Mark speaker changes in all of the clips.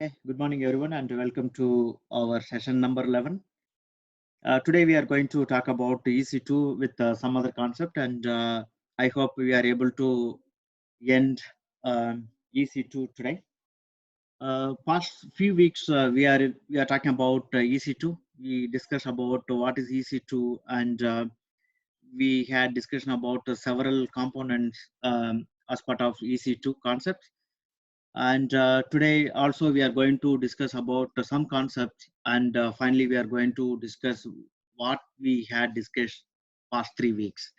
Speaker 1: Okay, good morning everyone and welcome to our session number 11. Today we are going to talk about EC2 with some other concept and I hope we are able to end EC2 today. Past few weeks we are talking about EC2. We discussed about what is EC2 and we had discussion about several components as part of EC2 concepts. And today also we are going to discuss about some concepts and finally we are going to discuss what we had discussed past 3 weeks.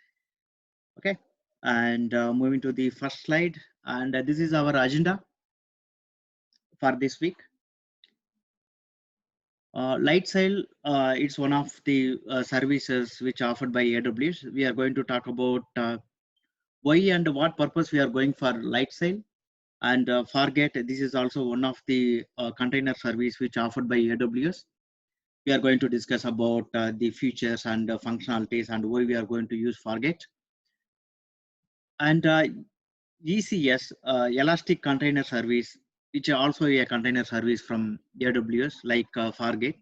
Speaker 1: Okay, and moving to the first slide, and this is our agenda for this week. Lightsail, it's one of the services which are offered by AWS. We are going to talk about why and what purpose we are going for Lightsail. And Fargate, this is also one of the container service which offered by AWS. We are going to discuss about the features and functionalities and why we are going to use Fargate. And ECS, Elastic Container Service, which is also a container service from AWS like Fargate.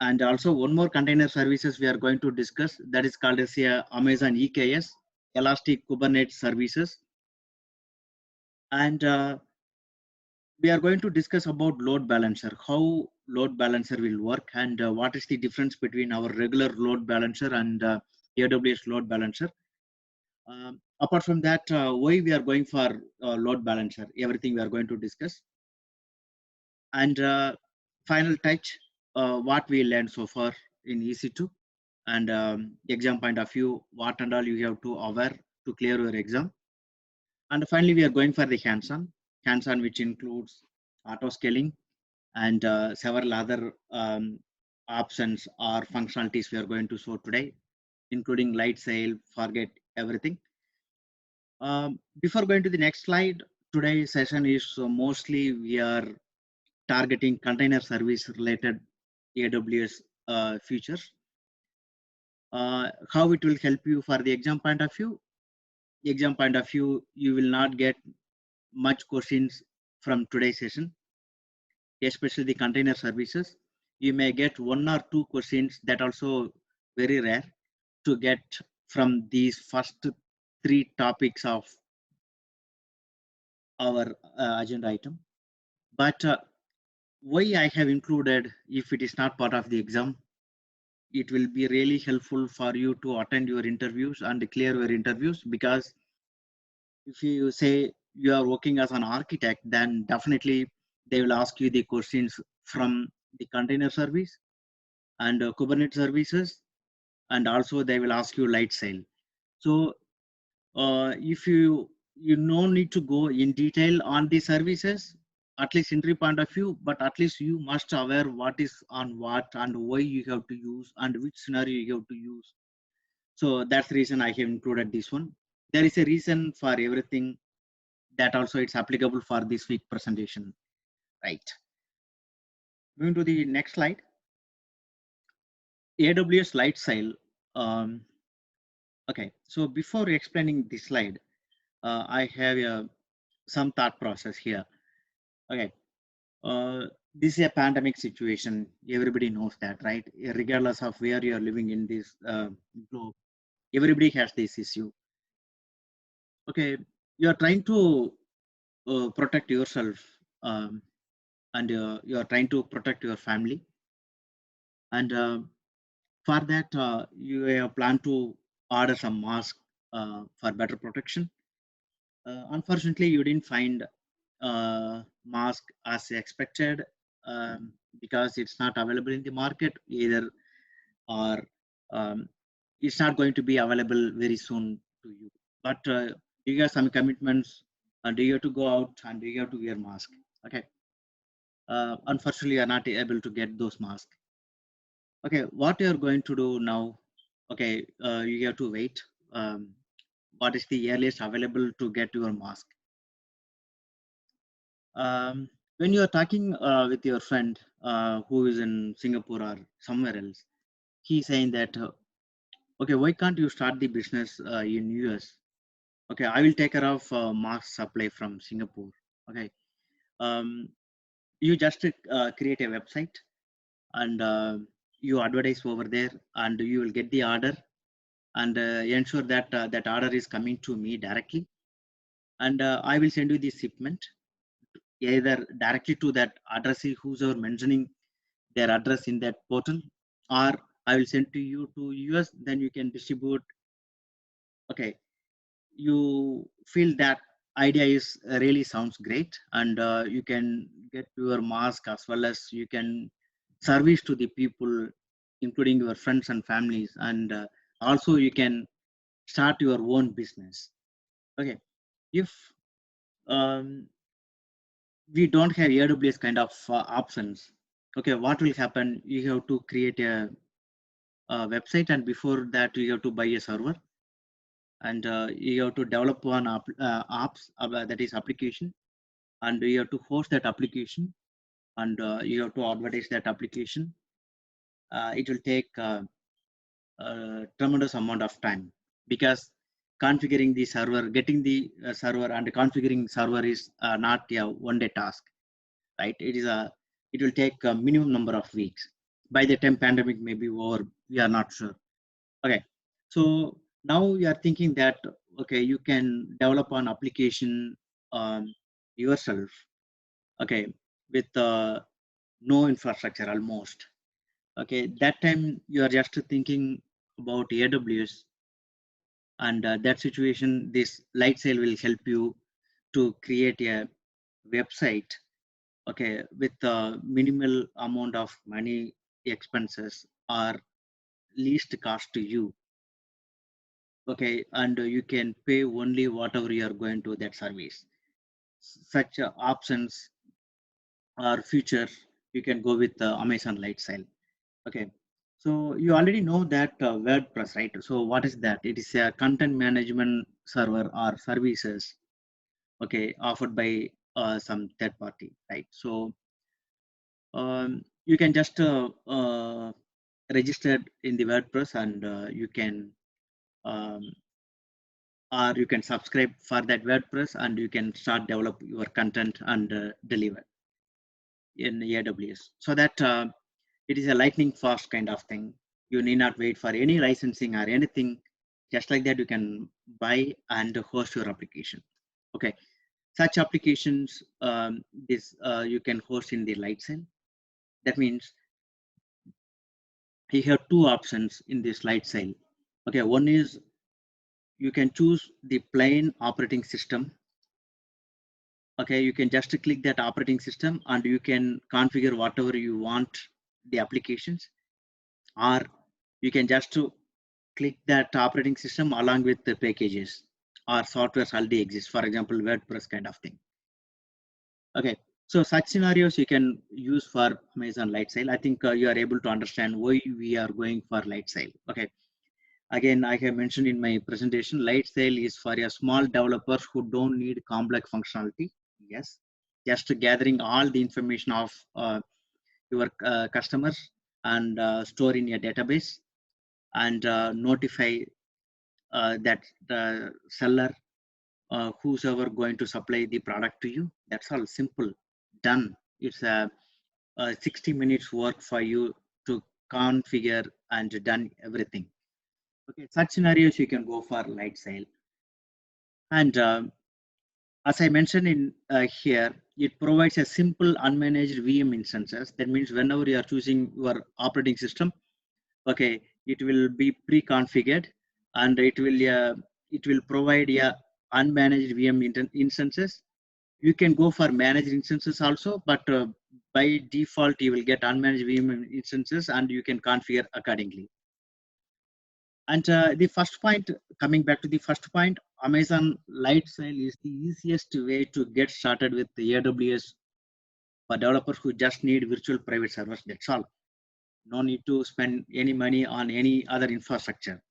Speaker 1: And also one more container services we are going to discuss, that is called as Amazon EKS, Elastic Kubernetes Services. And we are going to discuss about load balancer, how load balancer will work and what is the difference between our regular load balancer and AWS load balancer. Apart from that, why we are going for load balancer, everything we are going to discuss. And final touch, what we learned so far in EC2 and exam point of view, what and all you have to aware to clear your exam. And finally, we are going for the hands-on, which includes auto scaling and several other options or functionalities we are going to show today, including Lightsail, Fargate, everything. Before going to the next slide, today's session is mostly we are targeting container service related AWS features. How it will help you for the exam point of view. Exam point of view, you will not get much questions from today's session, especially the container services. You may get one or two questions, that also very rare to get from these first three topics of our agenda item. But why I have included, if it is not part of the exam, it will be really helpful for you to attend your interviews and clear your interviews, because if you say you are working as an architect, then definitely they will ask you the questions from the container service and Kubernetes services, and also they will ask you Lightsail. So if you no need to go in detail on the services, at least entry point of view, but at least you must aware what is on what and why you have to use and which scenario you have to use. So that's the reason I have included this one. There is a reason for everything, that also it's applicable for this week presentation, right? Moving to the next slide. AWS Lightsail. Okay, so before explaining this slide, I have some thought process here. Okay, this is a pandemic situation. Everybody knows that, right? Regardless of where you are living in this globe, everybody has this issue. Okay, you are trying to protect yourself and you are trying to protect your family. And for that, you have planned to order some mask for better protection. Unfortunately, you didn't find mask as expected because it's not available in the market either, or it's not going to be available very soon to you. But you have some commitments and you have to go out and you have to wear mask. Okay. Unfortunately, you are not able to get those masks. Okay, what you are going to do now? Okay, you have to wait. What is the earliest available to get your mask? When you are talking with your friend who is in Singapore or somewhere else, he's saying that, okay, why can't you start the business in US? Okay, I will take care of mask supply from Singapore. Okay, you just create a website and you advertise over there, and you will get the order, and ensure that that order is coming to me directly, and I will send you the shipment either directly to that address who's ever mentioning their address in that portal, or I will send to you to US, then you can distribute. Okay, you feel that idea is really sounds great, and you can get your mask as well as you can service to the people, including your friends and families, and also you can start your own business. Okay, if um, we don't have AWS kind of options, okay, what will happen? You have to create a website, and before that you have to buy a server, and you have to develop one apps that is application, and you have to host that application, and you have to advertise that application. It will take a tremendous amount of time, because configuring the server, getting the server and configuring server is not a one day task, right? It will take a minimum number of weeks. By the time pandemic may be over, we are not sure. Okay, so now you are thinking that okay, you can develop an application yourself. Okay, with no infrastructure almost. Okay, that time you are just thinking about AWS, and that situation, this Lightsail will help you to create a website. Okay, with minimal amount of money expenses or least cost to you. Okay, and you can pay only whatever you are going to that service. Such options or features, you can go with Amazon Lightsail. Okay, so you already know that WordPress, right? So what is that? It is a content management server or services, okay, offered by some third party, right? So you can just register in the WordPress, and you can um, or you can subscribe for that WordPress, and you can start develop your content and deliver in AWS. So that it is a lightning fast kind of thing. You need not wait for any licensing or anything. Just like that, you can buy and host your application. Okay, such applications this you can host in the Lightsail. That means you have two options in this Lightsail. Okay, one is you can choose the plain operating system. Okay, you can just click that operating system, and you can configure whatever you want the applications, or you can just to click that operating system along with the packages or softwares already exist, for example WordPress kind of thing. Okay, so such scenarios you can use for Amazon Lightsail. I think you are able to understand why we are going for Lightsail. Okay, again, I have mentioned in my presentation, Lightsail is for a small developers who don't need complex functionality. Yes, just gathering all the information of your customers, and store in a database, and notify that the seller, who's ever going to supply the product to you. That's all, simple, done. It's a 60 minutes work for you to configure and done everything. Okay, such scenarios you can go for Lightsail. And as I mentioned in here, it provides a simple unmanaged VM instances. That means whenever you are choosing your operating system, okay, it will be pre-configured, and it will provide a unmanaged VM instances. You can go for managed instances also, but by default you will get unmanaged VM instances, and you can configure accordingly. And the first point, coming back to the first point, Amazon Lightsail is the easiest way to get started with the AWS for developers who just need virtual private servers. That's all. No need to spend any money on any other infrastructure.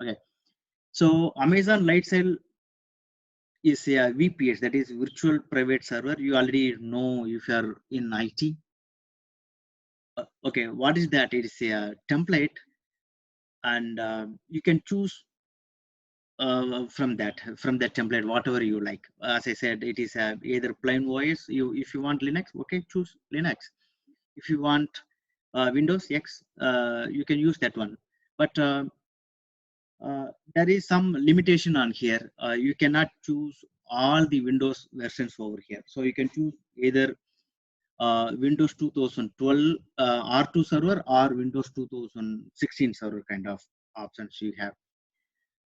Speaker 1: Okay. So Amazon Lightsail is a VPS, that is virtual private server. You already know if you are in IT. Okay, what is that? It is a template, and you can choose from that template, whatever you like. As I said, it is either plain OS. If you want Linux, okay, choose Linux. If you want Windows X, you can use that one. But there is some limitation on here. You cannot choose all the Windows versions over here. So you can choose either Windows 2012 R2 server or Windows 2016 server kind of options you have.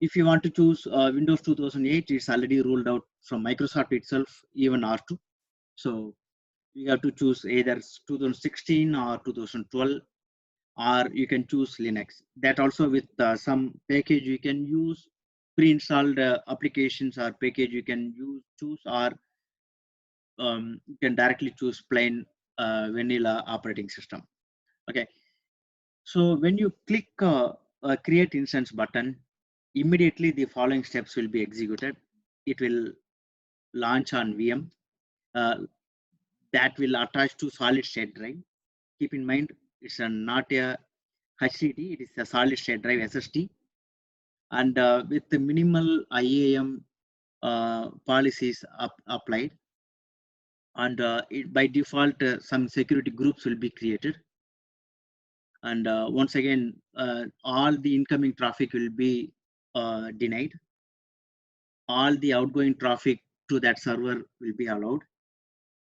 Speaker 1: If you want to choose Windows 2008, it's already ruled out from Microsoft itself, even R2. So you have to choose either 2016 or 2012, or you can choose Linux. That also with some package you can use pre-installed applications or package you can choose, or you can directly choose plain vanilla operating system. Okay, so when you click create instance button, immediately the following steps will be executed. It will launch on VM. That will attach to solid state drive. Keep in mind, it's not a HDD, it is a solid state drive SSD. And with the minimal IAM policies applied, and by default, some security groups will be created. And once again, all the incoming traffic will be denied. All the outgoing traffic to that server will be allowed.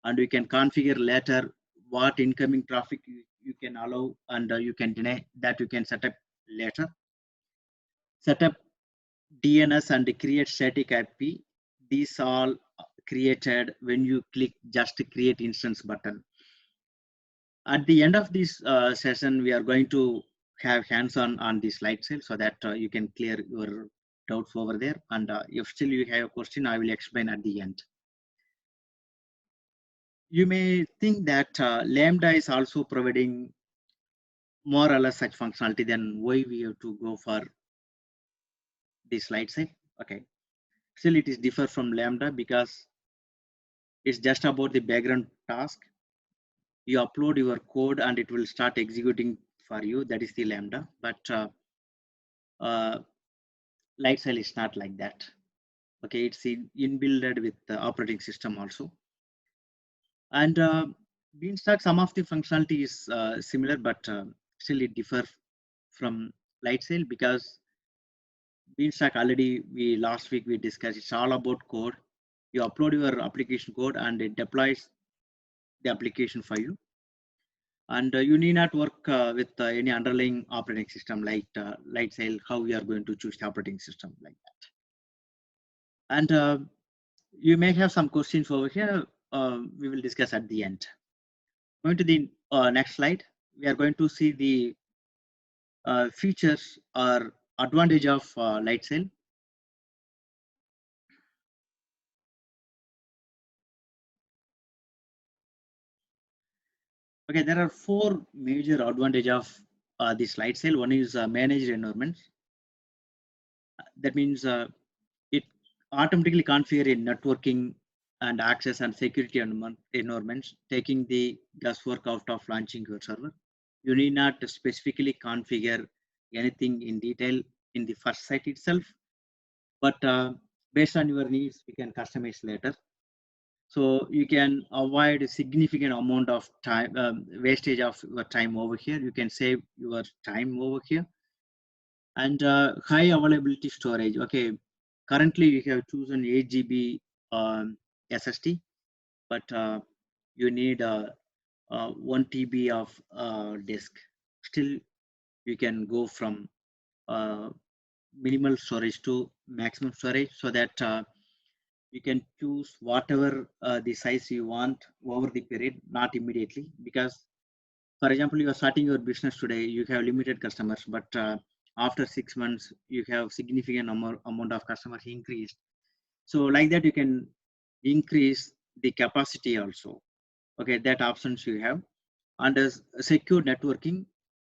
Speaker 1: And we can configure later what incoming traffic you can allow and you can deny. That you can set up later. Set up DNS and create static IP. These all created when you click just create instance button. At the end of this session, we are going to have hands-on on the slide cell so that you can clear your doubts over there. And if still you have a question, I will explain at the end. You may think that Lambda is also providing more or less such functionality, then why we have to go for the slide cell. Okay, still it is differ from Lambda because it's just about the background task. You upload your code and it will start executing for you. That is the Lambda. But Lightsail is not like that. Okay, it's inbuilt with the operating system also. And Beanstalk, some of the functionality is similar, but still it differs from Lightsail because Beanstalk already last week we discussed. It's all about code. You upload your application code and it deploys the application for you. And you need not work with any underlying operating system like Lightsail, how we are going to choose the operating system like that. And you may have some questions over here. We will discuss at the end. Going to the next slide, we are going to see the features or advantage of Lightsail. Okay, there are four major advantage of this Lightsail. One is managed environments. That means it automatically configure a networking and access and security environments, taking the guesswork out of launching your server. You need not specifically configure anything in detail in the first site itself, but based on your needs, we can customize later. So you can avoid a significant amount of time, wastage of your time over here. You can save your time over here. And high availability storage. Okay, currently you have chosen 8 GB SSD, but you need 1 TB of disk. Still, you can go from minimal storage to maximum storage so that you can choose whatever the size you want over the period, not immediately. Because, for example, you are starting your business today, you have limited customers, but after 6 months, you have significant amount of customers increased. So like that, you can increase the capacity also. Okay, that options you have. And as secure networking,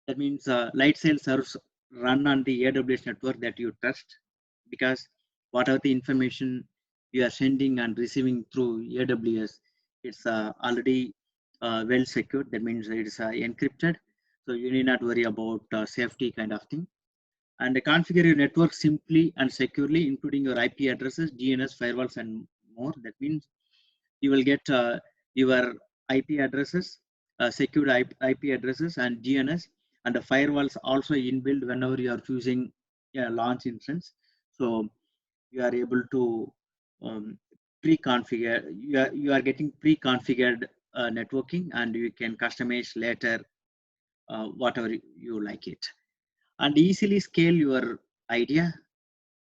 Speaker 1: that means Lightsail serves run on the AWS network that you trust, because whatever the information you are sending and receiving through AWS, it's already well secured. That means it's encrypted, so you need not worry about safety kind of thing. and configure your network simply and securely, including your IP addresses, DNS, firewalls, and more. That means you will get your IP addresses, secured IP addresses, and DNS, and the firewalls also inbuilt whenever you are choosing a launch instance. So you are able to pre-configure. You are getting pre-configured networking, and you can customize later whatever you like it, and easily scale your idea.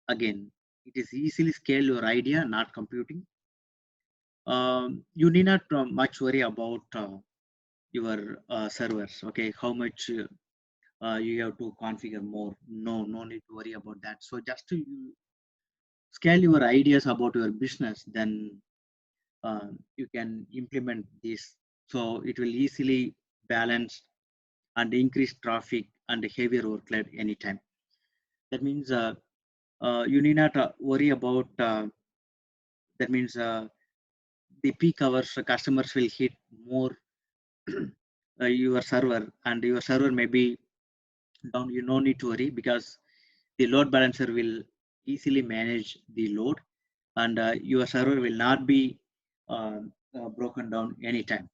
Speaker 1: Again, it is easily scale your idea, not computing. You need not much worry about your servers. Okay, how much you have to configure more. No need to worry about that. So just to scale your ideas about your business, then you can implement this. So it will easily balance and increase traffic and heavier workload anytime. That means you need not worry about. That means the peak hours customers will hit more your server, and your server may be down. You no need to worry because the load balancer will easily manage the load, and your server will not be broken down anytime.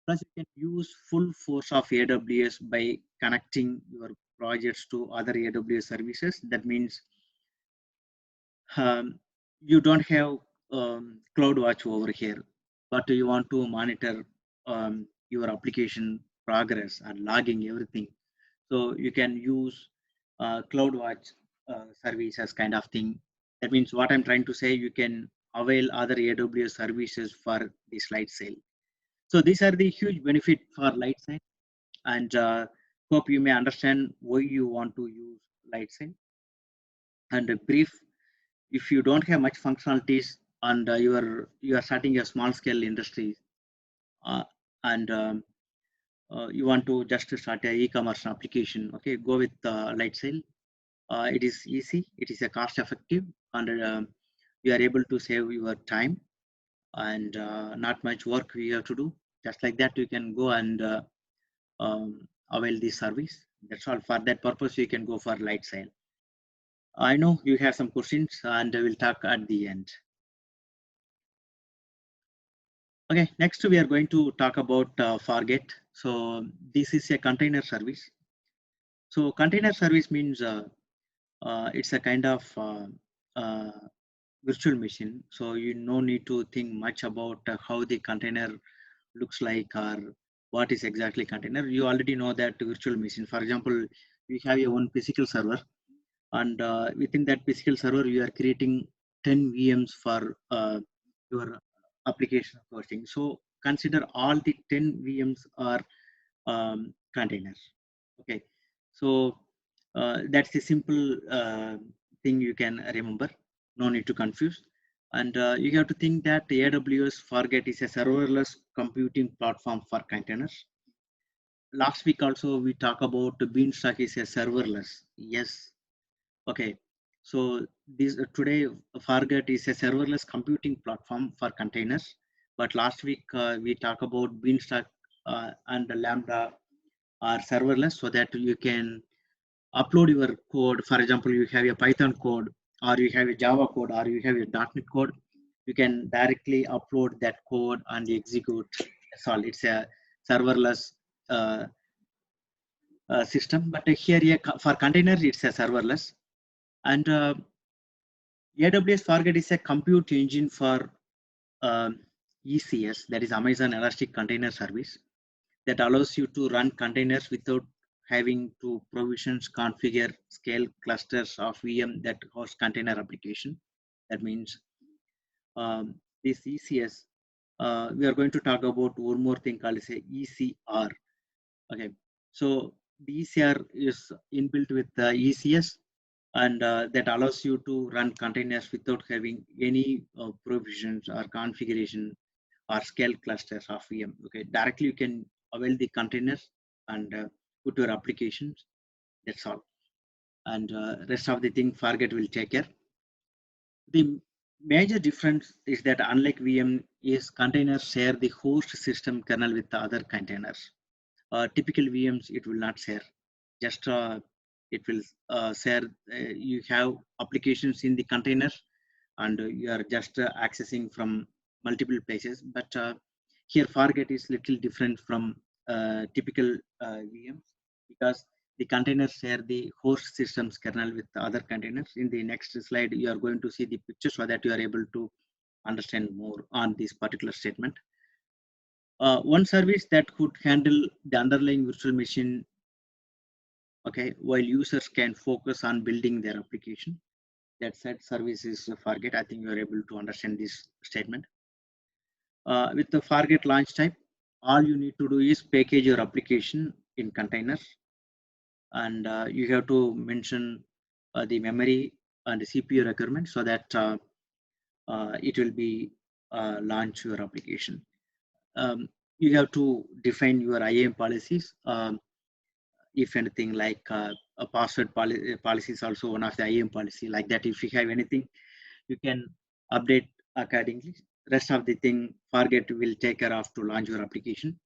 Speaker 1: Plus, you can use full force of AWS by connecting your projects to other AWS services. That means you don't have CloudWatch over here, but you want to monitor your application progress and logging everything. So you can use CloudWatch service as kind of thing. That means what I'm trying to say, you can avail other AWS services for this Lightsail. So these are the huge benefit for Lightsail, and hope you may understand why you want to use Lightsail. And a brief, if you don't have much functionalities and you are starting a small scale industry, uh, and you want to just start a e-commerce application, okay, go with Lightsail. It is easy, it is a cost effective, and you are able to save your time and not much work you have to do. Just like that, you can go and avail this service. That's all. For that purpose, you can go for Lightsail. I know you have some questions, and I will talk at the end. Okay, next we are going to talk about Fargate. So this is a container service. So container service means it's a kind of uh, virtual machine. So you no need to think much about how the container looks like or what is exactly container. You already know that virtual machine. For example, you have your own physical server, and within that physical server, you are creating 10 VMs for your application hosting. So consider all the 10 VMs are containers. Okay, so that's the simple thing you can remember. No need to confuse. And you have to think that AWS Fargate is a serverless computing platform for containers. Last week also we talked about Beanstalk is a serverless. Yes. Okay. So this today Fargate is a serverless computing platform for containers. But last week we talked about Beanstalk and Lambda are serverless, so that you can upload your code. For example, you have a Python code, or you have a Java code, or you have a .NET code. You can directly upload that code and execute. That's all. It's a serverless uh, system. But here, for containers, it's a serverless. And AWS Fargate is a compute engine for ECS, that is Amazon Elastic Container Service, that allows you to run containers without having to provisions, configure, scale clusters of VM that host container application. That means this ECS, we are going to talk about one more thing called as a ECR. Okay, so the ECR is inbuilt with the ECS, and that allows you to run containers without having any provisions or configuration or scale clusters of VM. Okay, directly you can avail the containers and put your applications. That's all. And rest of the thing Fargate will take care. The major difference is that unlike VM, is containers share the host system kernel with the other containers. Typical VMs it will not share. Just it will share, you have applications in the containers, and you are just accessing from multiple places. But here Fargate is little different from typical VMs, because the containers share the host system's kernel with the other containers. In the next slide, you are going to see the picture so that you are able to understand more on this particular statement. One service that could handle the underlying virtual machine, okay, while users can focus on building their application. That said service is Fargate. I think you are able to understand this statement. With the Fargate launch type, all you need to do is package your application in containers, and you have to mention the memory and the CPU requirements so that it will be launch your application. You have to define your IAM policies. If anything, like a password policy is also one of the IAM policy. Like that, if you have anything, you can update accordingly. Rest of the thing, Fargate will take care of to launch your application.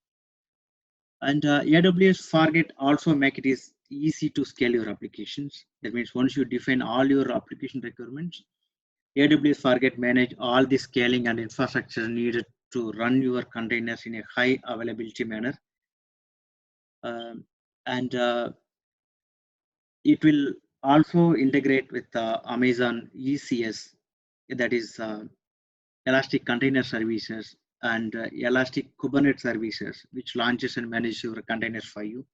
Speaker 1: And AWS Fargate also make it is easy to scale your applications. That means once you define all your application requirements, AWS Fargate manage all the scaling and infrastructure needed to run your containers in a high availability manner. And it will also integrate with Amazon ECS, that is Elastic Container Services, and Elastic Kubernetes Services, which launches and manages your containers for you.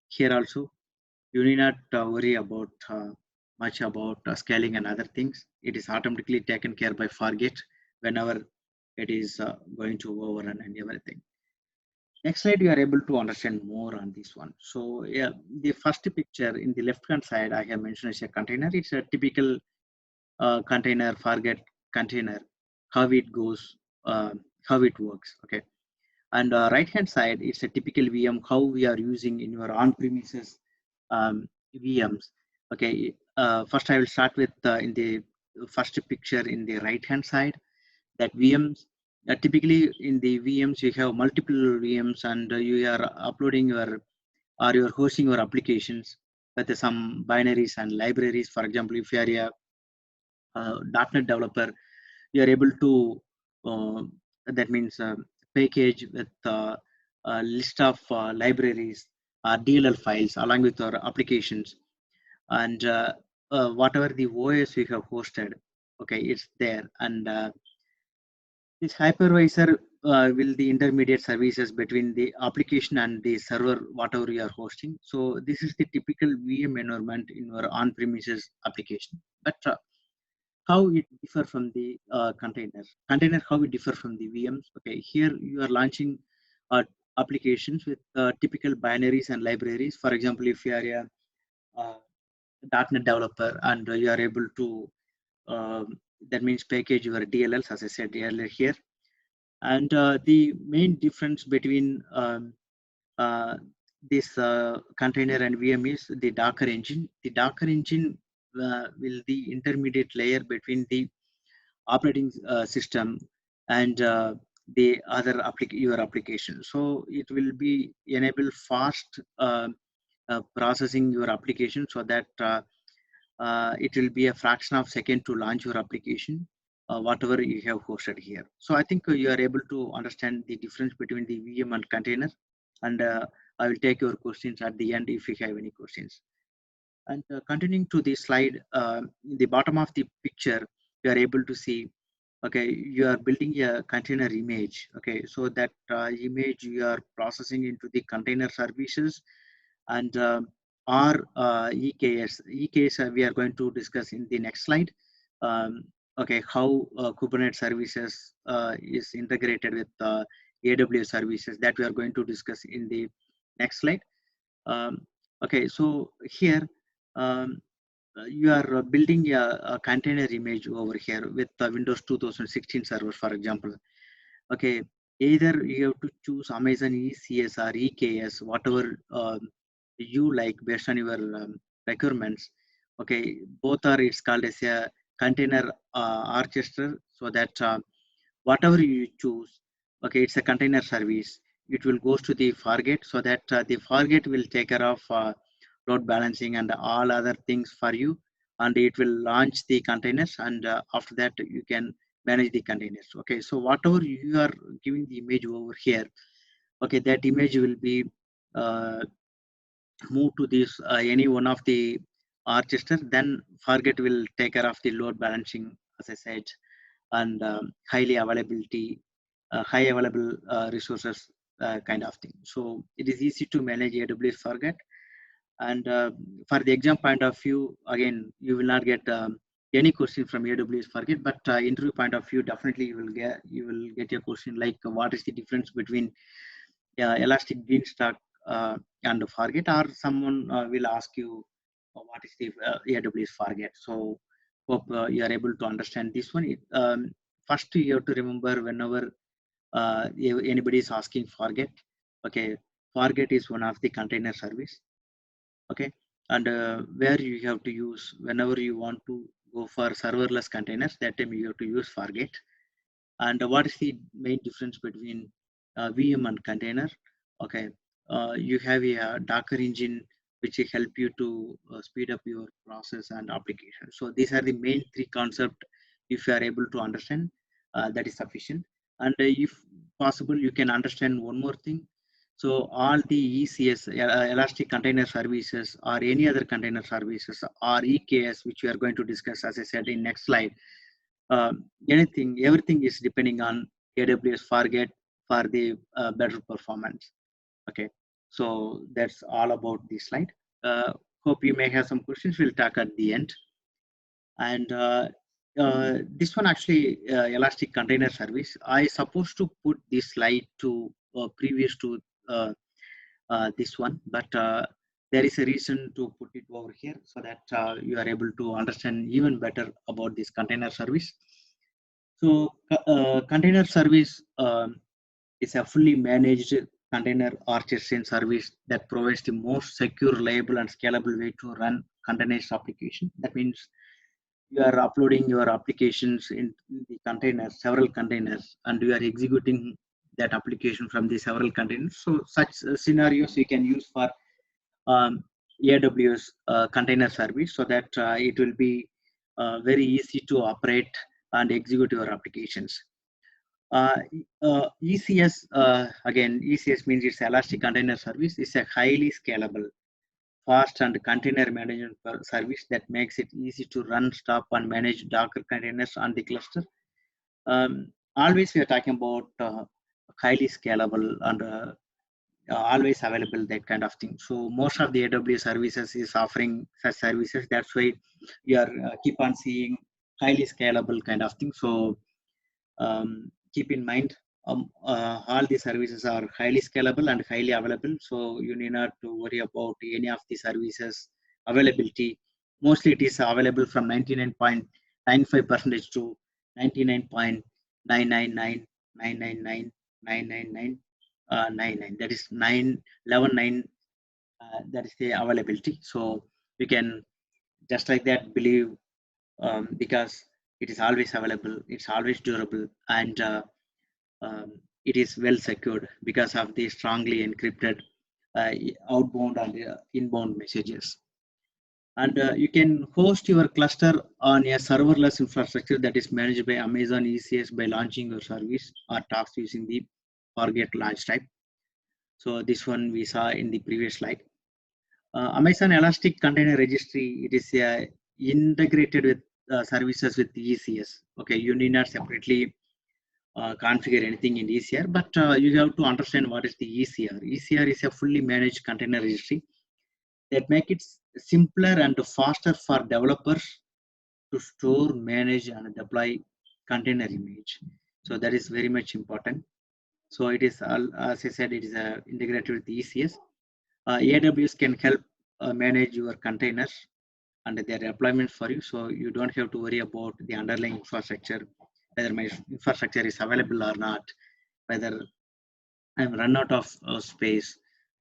Speaker 1: Here also, you need not worry about much about scaling and other things. It is automatically taken care by Fargate whenever it is going to overrun and everything. Next slide, you are able to understand more on this one. So yeah, the first picture in the left-hand side, I have mentioned as a container. It's a typical container, Fargate container, how it goes, how it works, okay. And right-hand side, it's a typical VM, how we are using in your on-premises VMs, okay. First, I will start with in the first picture in the right-hand side, that VMs. Typically in the VMs, you have multiple VMs, and you are uploading your, or you are hosting your applications with some binaries and libraries. For example, if you are a .NET developer, you are able to, that means package with a list of libraries or DLL files along with your applications, and whatever the OS you have hosted, okay, it's there. And this hypervisor will the intermediate services between the application and the server, whatever you are hosting. So this is the typical VM environment in your on-premises application. But how it differ from the container, how it differ from the VMs. Okay, here you are launching applications with typical binaries and libraries. For example, if you are a .NET developer and you are able to, that means package your DLLs, as I said earlier here. And the main difference between this container and VM is the Docker engine. The Docker engine will the intermediate layer between the operating system and the other your application. So it will be enable fast processing your application, so that it will be a fraction of second to launch your application, whatever you have hosted here. So I think you are able to understand the difference between the VM and container, and I will take your questions at the end if you have any questions. And continuing to the slide, in the bottom of the picture, you are able to see, okay, you are building a container image, okay, so that image you are processing into the container services, and or EKS. EKS we are going to discuss in the next slide. Okay, how Kubernetes services is integrated with AWS services, that we are going to discuss in the next slide. Okay, so here you are building a container image over here with the Windows 2016 server, for example. Okay, either you have to choose Amazon ECS or EKS, whatever you like based on your requirements. Okay, both are, it's called as a container orchestra, so that whatever you choose, okay, it's a container service, it will goes to the Fargate, so that the Fargate will take care of load balancing and all other things for you, and it will launch the containers, and after that you can manage the containers. Okay, so whatever you are giving the image over here, okay, that image will be uh, moved to this any one of the register, then Fargate will take care of the load balancing, as I said, and highly availability, high available resources kind of thing. So it is easy to manage AWS Fargate. And for the exam point of view, again, you will not get any question from AWS Fargate, but interview point of view, definitely you will get a question like what is the difference between Elastic Beanstalk and Fargate, or someone will ask you what is the AWS Fargate. So hope you are able to understand this one. First, you have to remember whenever anybody is asking Fargate, okay, Fargate is one of the container service, okay, and where you have to use whenever you want to go for serverless containers, that time you have to use Fargate. And what is the main difference between VM and container? Okay, you have a Docker engine which will help you to speed up your process and application. So these are the main three concepts. If you are able to understand, that is sufficient. And if possible, you can understand one more thing. So all the ECS, Elastic Container Services, or any other container services, or EKS, which we are going to discuss, as I said in next slide, everything is depending on AWS Fargate for the better performance. Okay, so that's all about this slide. Hope you may have some questions. We'll talk at the end. And this one actually Elastic Container Service. I supposed to put this slide to previous to this one, but there is a reason to put it over here so that you are able to understand even better about this container service. So container service is a fully managed container orchestration service that provides the most secure, reliable, and scalable way to run containerized application. That means you are uploading your applications in the containers, several containers, and you are executing that application from the several containers. So such scenarios you can use for AWS container service, so that it will be very easy to operate and execute your applications. ECS, again, ECS means it's Elastic Container Service. It's a highly scalable, fast and container management service that makes it easy to run, stop, and manage Docker containers on the cluster. Always we are talking about highly scalable and always available, that kind of thing. So most of the AWS services is offering such services. That's why we are keep on seeing highly scalable kind of thing. So keep in mind, all the services are highly scalable and highly available. So you need not to worry about any of the services availability. Mostly it is available from 99.95% to 99.999999999. That is 9 that is the availability. So you can just like that believe, because it is always available, it's always durable, and it is well secured because of the strongly encrypted outbound and inbound messages. And you can host your cluster on a serverless infrastructure that is managed by Amazon ECS by launching your service or tasks using the Fargate launch type. So this one we saw in the previous slide. Amazon Elastic Container Registry, it is integrated with services with ECS. Okay, you need not separately configure anything in ECR, but you have to understand what is the ECR. ECR is a fully managed container registry that make it simpler and faster for developers to store, manage, and deploy container image. So that is very much important. So it is, as I said, it is integrated with ECS. AWS can help manage your containers and their deployment for you, so you don't have to worry about the underlying infrastructure, whether my infrastructure is available or not, whether I'm run out of space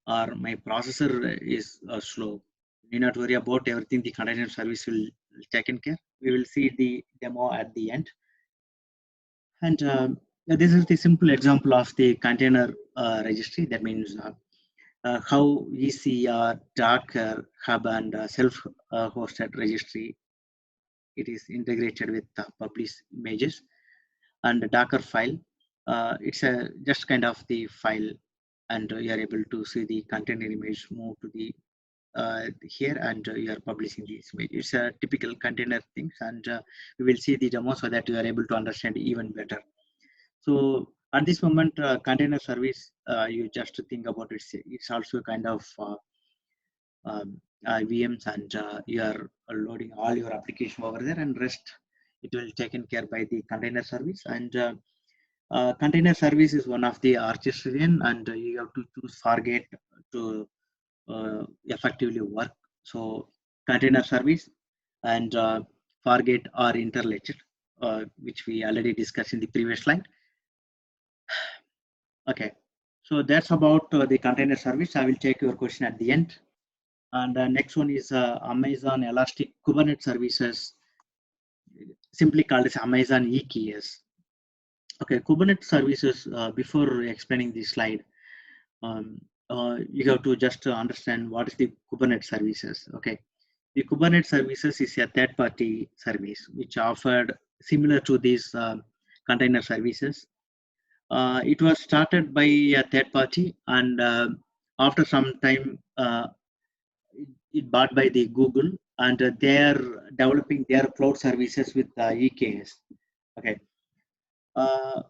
Speaker 1: or my processor is slow. You need not worry about everything. The container service will take care. We will see the demo at the end. And this is the simple example of the container registry. That means how ECR, Docker, Hub, and self-hosted registry, it is integrated with published images and the Docker file. It's a just kind of the file, and you are able to see the container image move to the here, and you are publishing this image. It's a typical container things, and we will see the demo so that you are able to understand even better. So at this moment, container service, you just think about it. It's also kind of VMs, and you are loading all your application over there, and rest it will taken care by the container service. And container service is one of the orchestration, and you have to choose Fargate to effectively work. So container service and Fargate are interrelated, which we already discussed in the previous slide. Okay, so that's about the container service. I will take your question at the end. And next one is Amazon Elastic Kubernetes Services, simply called as Amazon EKS. Okay, Kubernetes services, before explaining this slide, you have to just understand what is the Kubernetes services. Okay, the Kubernetes services is a third-party service which offered similar to these container services. It was started by a third party, and after some time, it bought by the Google, and they are developing their cloud services with EKS. Okay, uh,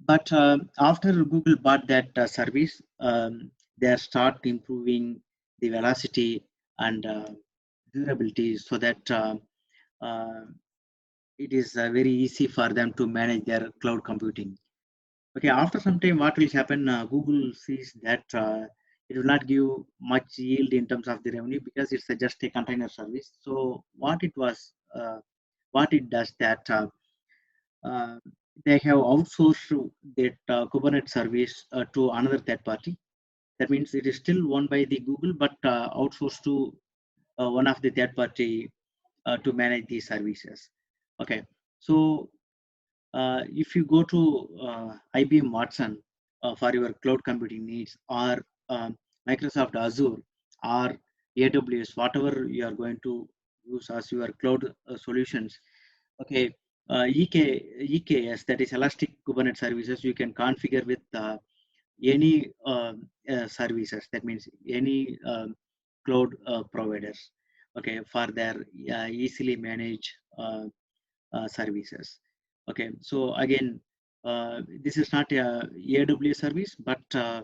Speaker 1: but after Google bought that service, they start improving the velocity and durability so that uh, it is very easy for them to manage their cloud computing. Okay, after some time, what will happen? Google sees that it will not give much yield in terms of the revenue because it's just a container service. So what it does that uh, they have outsourced that Kubernetes service to another third party. That means it is still owned by the Google, but outsourced to one of the third party to manage these services. Okay, so if you go to IBM Watson for your cloud computing needs, or Microsoft Azure, or AWS, whatever you are going to use as your cloud solutions, okay, EKS, that is Elastic Kubernetes Services, you can configure with any services. That means any cloud providers, okay, for their easily managed services. Okay, so again, this is not a AWS service, but uh,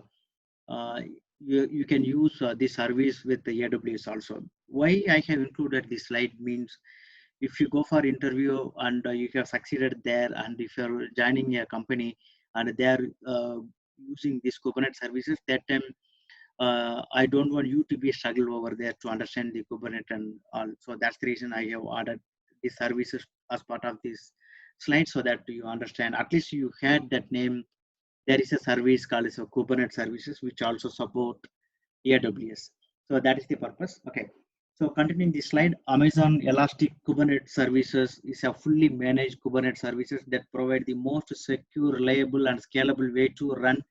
Speaker 1: you can use this service with the AWS also. Why I have included this slide means if you go for interview and you have succeeded there, and if you're joining a company and they are using these Kubernetes services, that time I don't want you to be struggle over there to understand the Kubernetes and all. So that's the reason I have added the services as part of this slide so that you understand. At least you had that name. There is a service called as a Kubernetes services which also support AWS. So that is the purpose. Okay. So continuing this slide, Amazon Elastic Kubernetes Services is a fully managed Kubernetes services that provide the most secure, reliable, and scalable way to run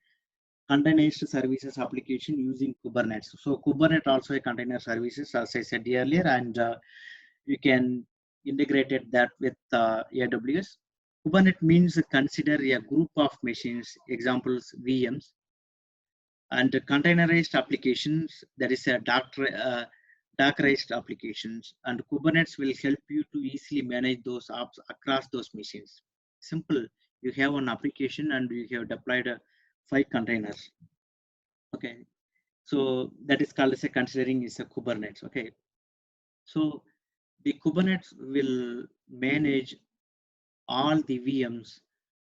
Speaker 1: containerized services application using Kubernetes. So Kubernetes also a container services, as I said earlier, and you can integrate that with AWS. Kubernetes means consider a group of machines, examples VMs, and containerized applications, that is a Dockerized applications, and Kubernetes will help you to easily manage those apps across those machines. Simple, you have an application and you have deployed 5 containers. Okay, so that is called as a considering is a Kubernetes. Okay, so the Kubernetes will manage all the VMs,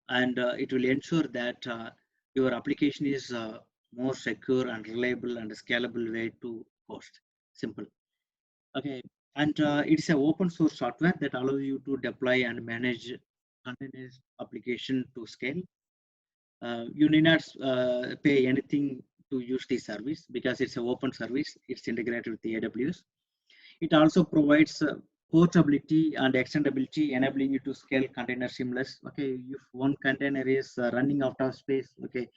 Speaker 1: and it will ensure that your application is more secure and reliable and scalable way to host. Simple. Okay, and it's an open source software that allows you to deploy and manage containers application to scale. You need not pay anything to use the service because it's an open service. It's integrated with the AWS. It also provides portability and extendability, enabling you to scale container seamless. Okay, if one container is running out of space, okay,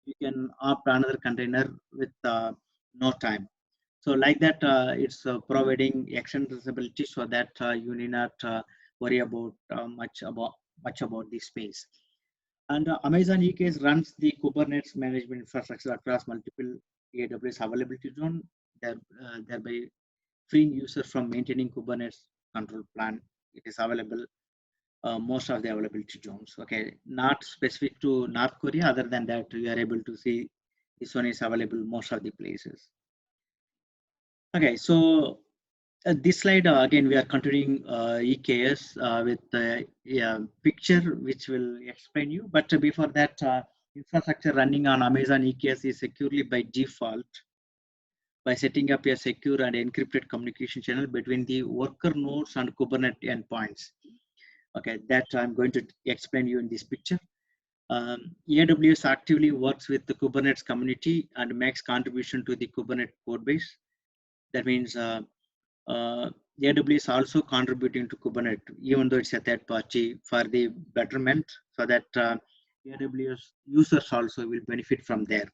Speaker 1: you can opt another container with no time. So like that, it's providing extensibility so that you need not worry about much about the space. And Amazon EKS runs the Kubernetes management infrastructure across multiple AWS availability zone, thereby freeing users from maintaining Kubernetes control plan. It is available most of the availability zones. Okay, not specific to North Korea. Other than that, you are able to see this one is available most of the places. Okay, so this slide again we are continuing EKS with a picture which will explain you. But before that, infrastructure running on Amazon EKS is securely by default by setting up a secure and encrypted communication channel between the worker nodes and Kubernetes endpoints. Okay, that I'm going to explain you in this picture. AWS actively works with the Kubernetes community and makes contribution to the Kubernetes code base. That means AWS also contributing to Kubernetes, even though it's a third party for the betterment, so that AWS users also will benefit from there.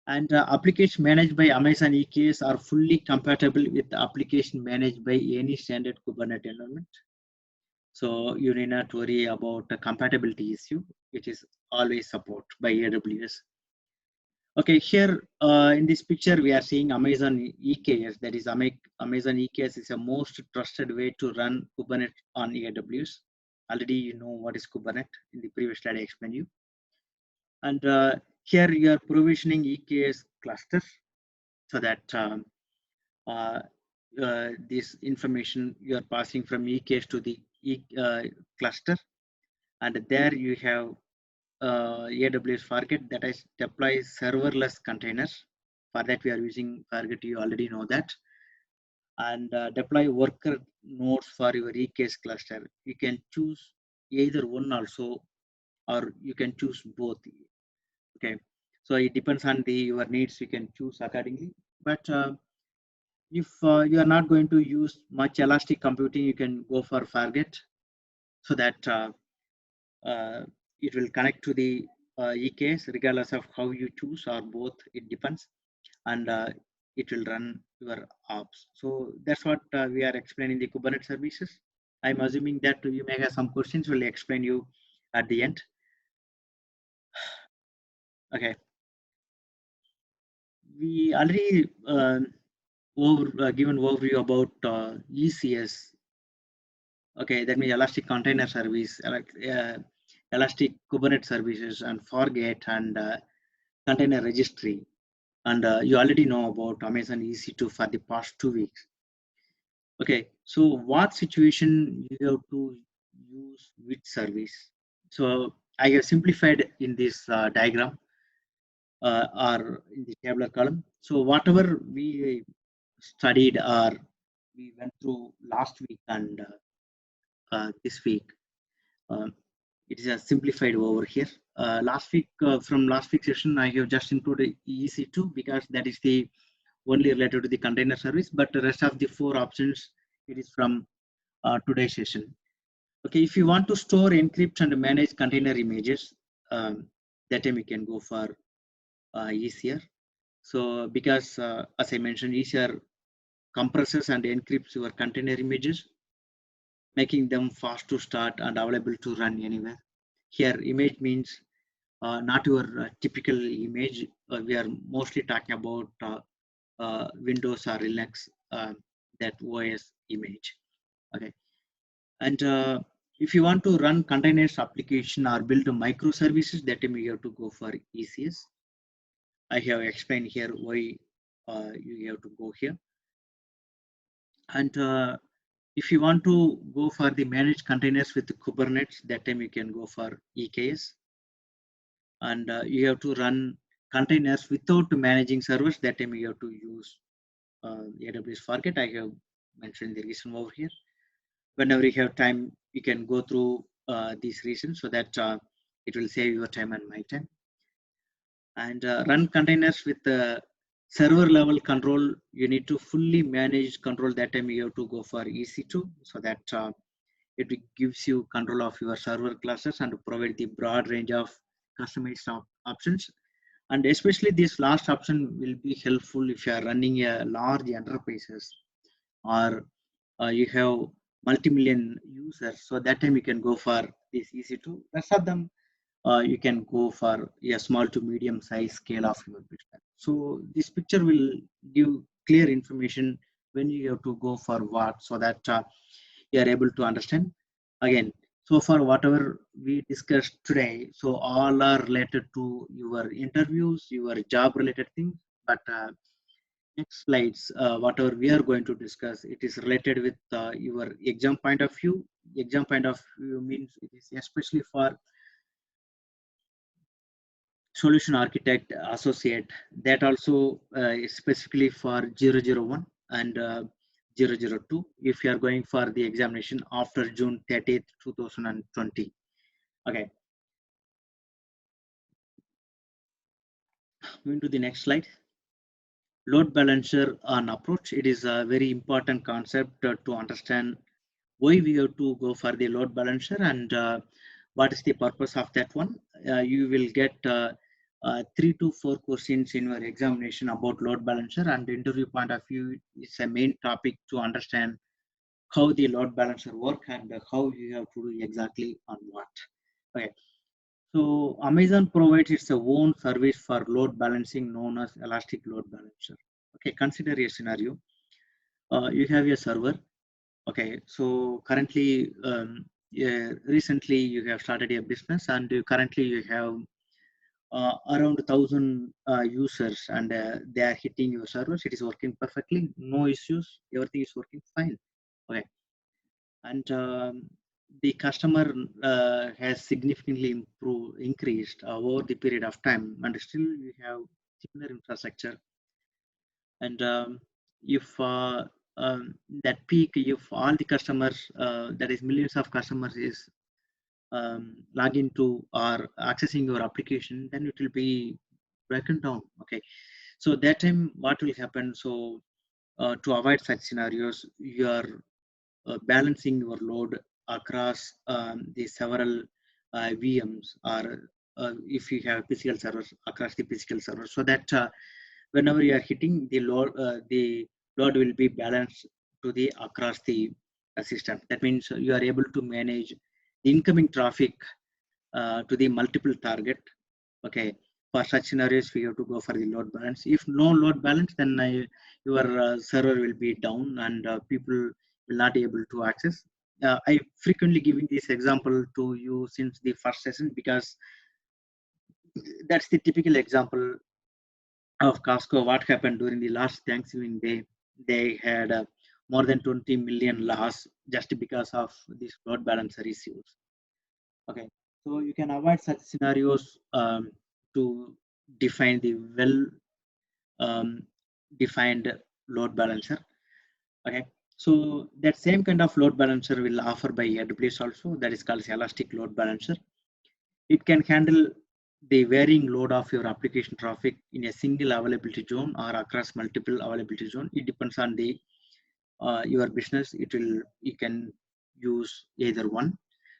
Speaker 1: And applications managed by Amazon EKS are fully compatible with the application managed by any standard Kubernetes environment. So you need not worry about the compatibility issue. It is always support by AWS. Okay, here in this picture, we are seeing Amazon EKS. That is, Amazon EKS is a most trusted way to run Kubernetes on AWS. Already you know what is Kubernetes. In the previous slide, I explained you. And here you are provisioning EKS clusters so that this information you are passing from EKS to the cluster. And there you have AWS Fargate, that is deploys serverless containers. For that we are using Fargate, you already know that. And deploy worker nodes for your EKS cluster. You can choose either one also, or you can choose both. Okay, so it depends on your needs. You can choose accordingly. But if you are not going to use much elastic computing, you can go for Fargate, so that it will connect to the EKS regardless of how you choose, or both, it depends, and it will run your ops. So that's what we are explaining the Kubernetes services. I'm assuming that you may have some questions. We'll explain you at the end. Okay, we already given overview about ECS. Okay, that means Elastic Container Service, Elastic Kubernetes Services, and Fargate, and Container Registry. And you already know about Amazon EC2 for the past 2 weeks. Okay, so what situation you have to use which service? So I have simplified in this diagram or in the tabular column. So whatever we studied or we went through last week and this week, it is a simplified over here. Last week, from last week's session, I have just included EC2 because that is the only related to the container service, but the rest of the 4 options, it is from today's session. Okay, if you want to store, encrypt, and manage container images, that time you can go for ECR. So because as I mentioned, ECR compresses and encrypts your container images, making them fast to start and available to run anywhere. Here, image means not your typical image. We are mostly talking about Windows or Linux, that OS image. Okay, and if you want to run containers application or build microservices, that time you have to go for ECS. I have explained here why you have to go here. And if you want to go for the managed containers with the Kubernetes, that time you can go for EKS. And you have to run containers without managing servers, that time you have to use AWS Fargate. I have mentioned the reason over here. Whenever you have time, you can go through these reasons so that it will save your time and my time. And run containers with the server level control. You need to fully manage control, that time you have to go for EC2, so that it gives you control of your server clusters and provide the broad range of customized options. And especially this last option will be helpful if you are running a large enterprises or you have multi-million users. So that time you can go for this EC2. Rest of them you can go for a small to medium size scale of your business. So this picture will give clear information when you have to go for what, so that you are able to understand. Again, so far whatever we discussed today, so all are related to your interviews, your job related things. But next slides, whatever we are going to discuss, it is related with your exam point of view. Exam point of view means it is especially for solution architect associate, that also is specifically for 001 and 002 if you are going for the examination after June 30th 2020. Okay, moving to the next slide. Load balancer on approach, it is a very important concept to understand why we have to go for the load balancer and what is the purpose of that one. You will get 3 to 4 questions in your examination about load balancer, and the interview point of view is a main topic to understand how the load balancer work and how you have to do exactly on what. Okay, so Amazon provides its own service for load balancing known as elastic load balancer. Okay, consider a scenario. You have a server. Okay, so currently, yeah, recently you have started a business, and currently you have around 1,000 users, and they are hitting your servers. It is working perfectly, no issues. Everything is working fine. Okay, and the customer has significantly increased over the period of time, and still you have similar infrastructure. And if that peak, if all the customers, that is millions of customers, is log into or accessing your application, then it will be broken down. Okay, so that time what will happen? So to avoid such scenarios, you are balancing your load across the several VMs, or if you have physical servers, across the physical servers, so that whenever you are hitting the load will be balanced to the across the system. That means you are able to manage the incoming traffic to the multiple target. Okay, for such scenarios we have to go for the load balance. If no load balance, then your server will be down, and people will not be able to access. I frequently giving this example to you since the first session, because that's the typical example of Costco. What happened during the last Thanksgiving Day? They had more than 20 million loss just because of these load balancer issues. Okay, so you can avoid such scenarios to define the well um, defined load balancer. Okay, so that same kind of load balancer will offer by AWS also. That is called elastic load balancer. It can handle the varying load of your application traffic in a single availability zone or across multiple availability zone. It depends on the your business. You can use either one.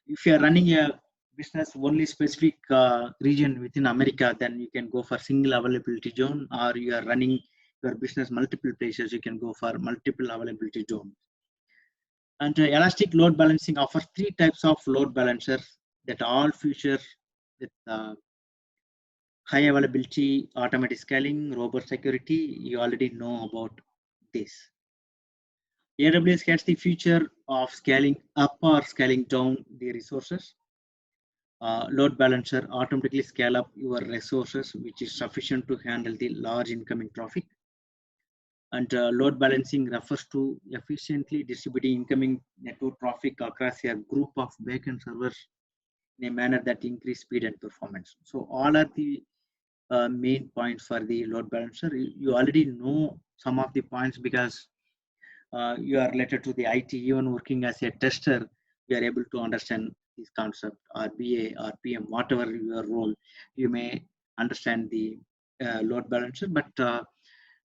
Speaker 1: If you are running a business only specific region within America, then you can go for single availability zone, or you are running your business multiple places, you can go for multiple availability zone. And elastic load balancing offers 3 types of load balancers that all feature with high availability, automatic scaling, robust security. You already know about this. AWS has the feature of scaling up or scaling down the resources. Load balancer automatically scale up your resources, which is sufficient to handle the large incoming traffic. And load balancing refers to efficiently distributing incoming network traffic across a group of backend servers in a manner that increase speed and performance. So all are the main points for the load balancer. You already know some of the points because you are related to the IT. Even working as a tester, you are able to understand this concept, or BA or PM, whatever your role, you may understand the load balancer. But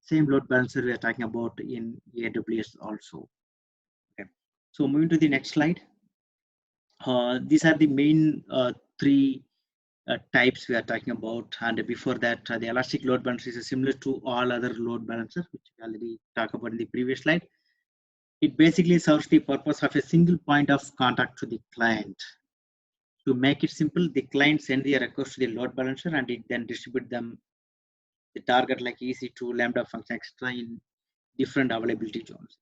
Speaker 1: same load balancer we are talking about in AWS also. Okay. So moving to the next slide. These are the main 3 types we are talking about. And before that, the elastic load balancer is similar to all other load balancers, which we already talked about in the previous slide. It basically serves the purpose of a single point of contact to the client. To make it simple, the client sends the request to the load balancer and it then distributes them the target like EC2, Lambda function, etc. in different availability zones.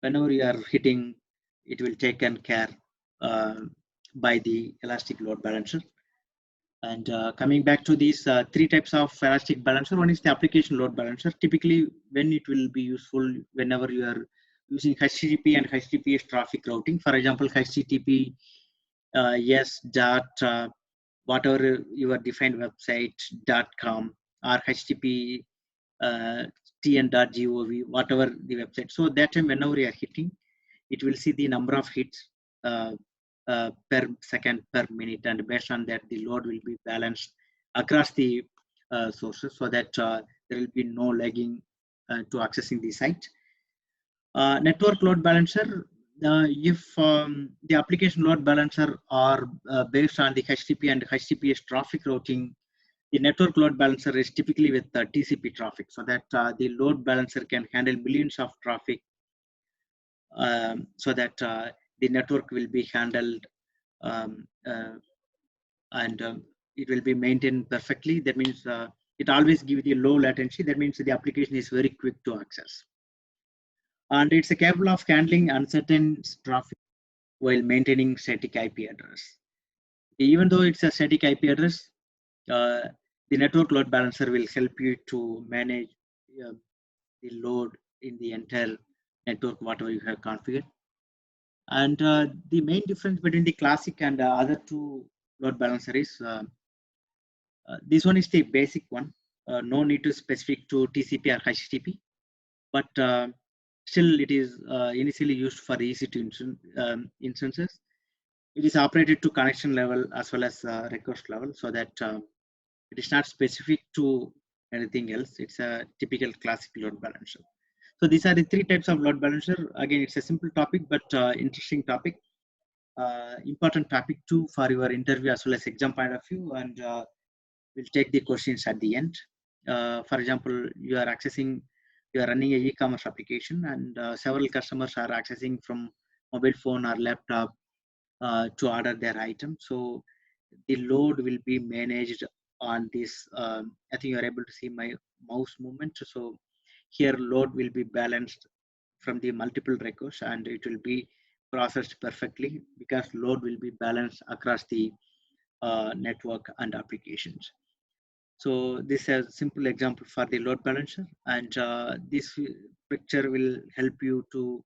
Speaker 1: Whenever you are hitting, it will taken care by the elastic load balancer. And coming back to these three types of elastic balancer, one is the application load balancer. Typically, when it will be useful, whenever you are using HTTP and HTTPS traffic routing. For example, HTTP yes dot whatever your defined website.com or HTTP tn.gov, whatever the website. So that time, whenever you are hitting, it will see the number of hits per second per minute, and based on that, the load will be balanced across the sources so that there will be no lagging to accessing the site. Network load balancer, if the application load balancer are based on the HTTP and HTTPS traffic routing, the network load balancer is typically with TCP traffic, so that the load balancer can handle millions of traffic, so that the network will be handled and it will be maintained perfectly. That means it always gives you low latency. That means the application is very quick to access. And it's capable of handling uncertain traffic while maintaining static IP address. Even though it's a static IP address, the network load balancer will help you to manage the load in the entire network, whatever you have configured. And the main difference between the classic and other two load balancer is this one is the basic one. No need to specific to TCP or HTTP, but still it is initially used for EC2 instances. It is operated to connection level as well as request level, so that it is not specific to anything else. It's a typical classic load balancer. So these are the three types of load balancer. Again, it's a simple topic, but interesting topic. Important topic too for your interview as well as exam point of view, and we'll take the questions at the end. For example, you are running a e-commerce application, and several customers are accessing from mobile phone or laptop to order their item. So the load will be managed on this. I think you are able to see my mouse movement. So here load will be balanced from the multiple requests, and it will be processed perfectly because load will be balanced across the network and applications. So this is a simple example for the load balancer, and this picture will help you to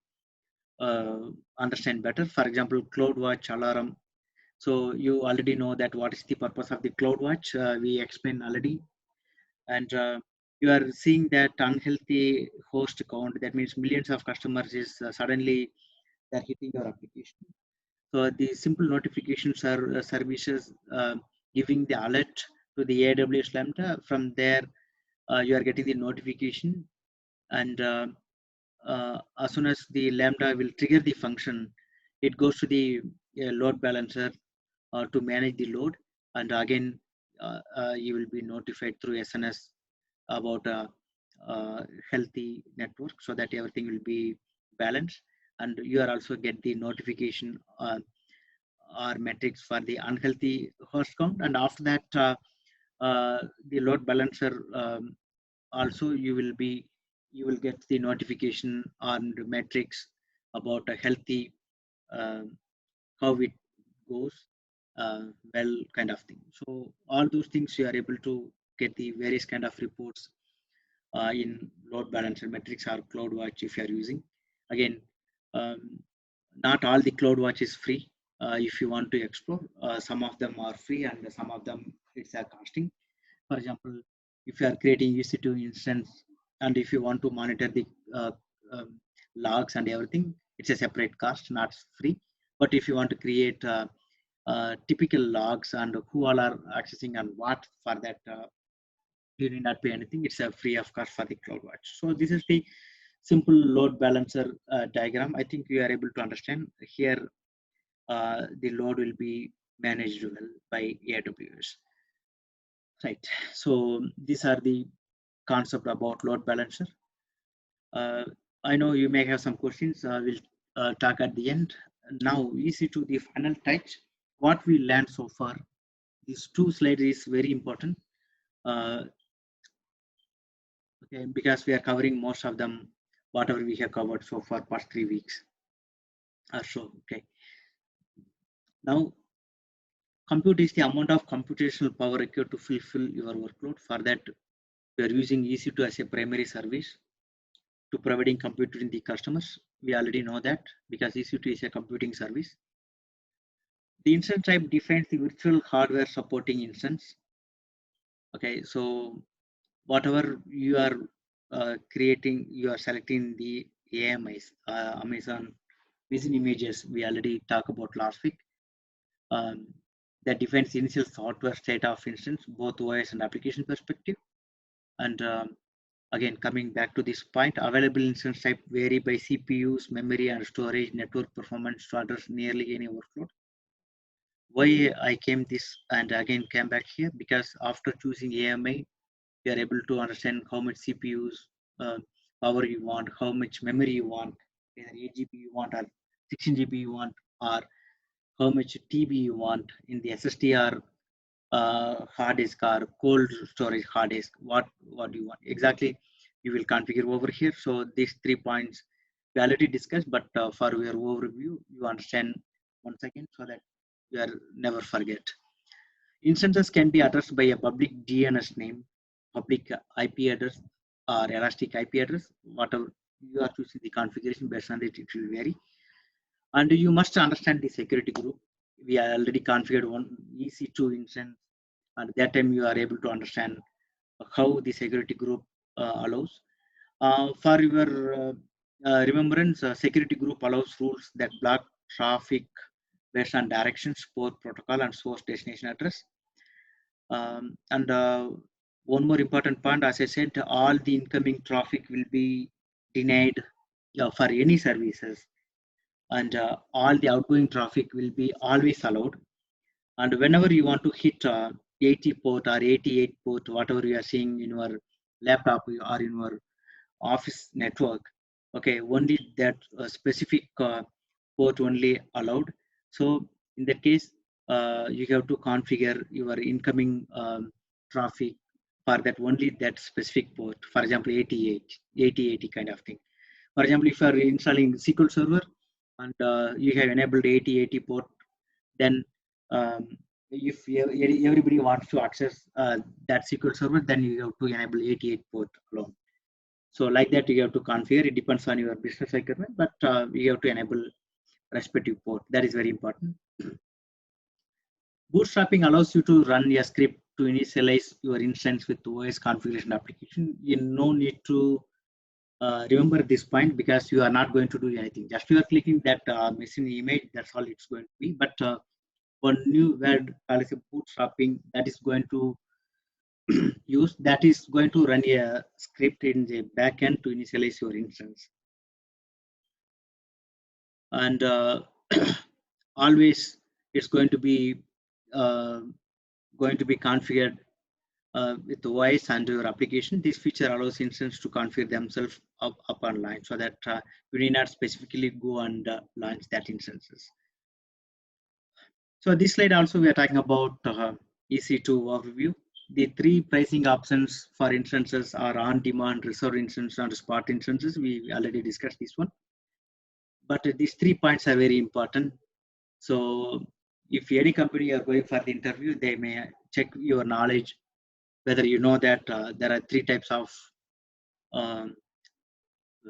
Speaker 1: understand better. For example, CloudWatch alarm. So you already know that what is the purpose of the CloudWatch. We explained already, and you are seeing that unhealthy host count. That means millions of customers is suddenly they're hitting your application. So the simple notifications are services giving the alert to the AWS Lambda. From there, you are getting the notification, and as soon as the Lambda will trigger the function, it goes to the load balancer to manage the load, and again you will be notified through SNS about a healthy network, so that everything will be balanced, and you are also get the notification or metrics for the unhealthy host count. And after that, the load balancer also you will get the notification on the metrics about a healthy how it goes well kind of thing. So all those things you are able to get the various kind of reports in load balancer metrics or CloudWatch if you are using. Again, not all the CloudWatch is free. If you want to explore, some of them are free and some of them it's a costing. For example, if you are creating EC2 instance and if you want to monitor the logs and everything, it's a separate cost, not free. But if you want to create typical logs and who all are accessing and what, for that you need not pay anything. It's a free of cost for the CloudWatch. So this is the simple load balancer diagram. I think you are able to understand here. The load will be managed well by AWS. Right. So these are the concept about load balancer. I know you may have some questions. We'll talk at the end. Now, easy to the final touch. What we learned so far. These two slides is very important. Okay, because we are covering most of them, whatever we have covered so far past 3 weeks or so. Okay. Now, compute is the amount of computational power required to fulfill your workload. For that, we are using EC2 as a primary service to providing compute to the customers. We already know that because EC2 is a computing service. The instance type defines the virtual hardware supporting instance. Okay, so whatever you are creating, you are selecting the AMIs, Amazon Vision Images. We already talked about last week. That defines the initial software state of instance, both OS and application perspective. And again, coming back to this point, available instance type vary by CPUs, memory, and storage network performance to address nearly any workload. Why I came this and again came back here, because after choosing AMI, we are able to understand how much CPUs power you want, how much memory you want, whether 8 GB you want or 16 GB you want, or how much TB you want in the SSD or hard disk or cold storage hard disk. What do you want exactly? You will configure over here. So these 3 points we already discussed, but for your overview, you understand once again so that you are never forget. Instances can be addressed by a public DNS name, public IP address, or elastic IP address. Whatever you are choosing the configuration based on it, it will vary. And you must understand the security group. We are already configured one EC2 instance, and at that time you are able to understand how the security group allows. For your remembrance, security group allows rules that block traffic based on directions, port protocol, and source destination address. And one more important point, as I said, all the incoming traffic will be denied for any services, and all the outgoing traffic will be always allowed. And whenever you want to hit 80 port or 88 port, whatever you are seeing in your laptop or in your office network, okay, only that specific port only allowed. So in that case, you have to configure your incoming traffic for that only that specific port. For example, 88, 8080 kind of thing. For example, if you are installing SQL Server and you have enabled 8080 port, then if everybody wants to access that SQL Server, then you have to enable 88 port alone. So like that, you have to configure. It depends on your business requirement, but you have to enable respective port. That is very important. Bootstrapping allows you to run a script to initialize your instance with OS configuration application. You no need to remember this point because you are not going to do anything. Just you are clicking that missing image. That's all it's going to be. But one new word called bootstrapping that is going to use, that is going to run a script in the backend to initialize your instance. And always it's going to be configured with OS and your application. This feature allows instances to configure themselves up online, so that you need not specifically go and launch that instances. So this slide also we are talking about EC2 overview. The 3 pricing options for instances are on-demand, reserved instances, and spot instances. We already discussed this one. But these 3 points are very important. So if any company are going for the interview, they may check your knowledge, whether you know that there are 3 types of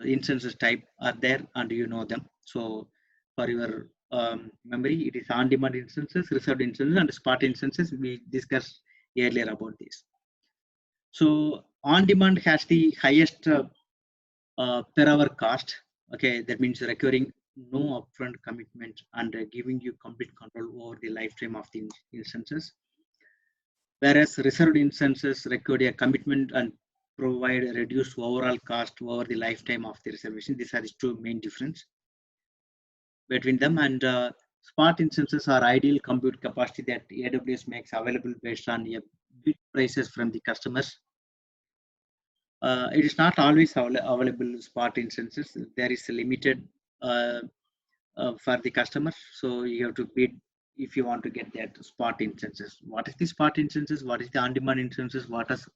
Speaker 1: instances type are there and you know them. So for your memory, it is on-demand instances, reserved instances, and spot instances. We discussed earlier about this. So on-demand has the highest per hour cost. Okay, that means requiring no upfront commitment and giving you complete control over the lifetime of the instances. Whereas reserved instances require a commitment and provide a reduced overall cost over the lifetime of the reservation. These are the 2 main difference between them. And Spot instances are ideal compute capacity that AWS makes available based on a bit prices from the customers. It is not always available spot instances. There is a limited uh, for the customer. So you have to bid if you want to get that spot instances. What is the spot instances? What is the on-demand instances? What is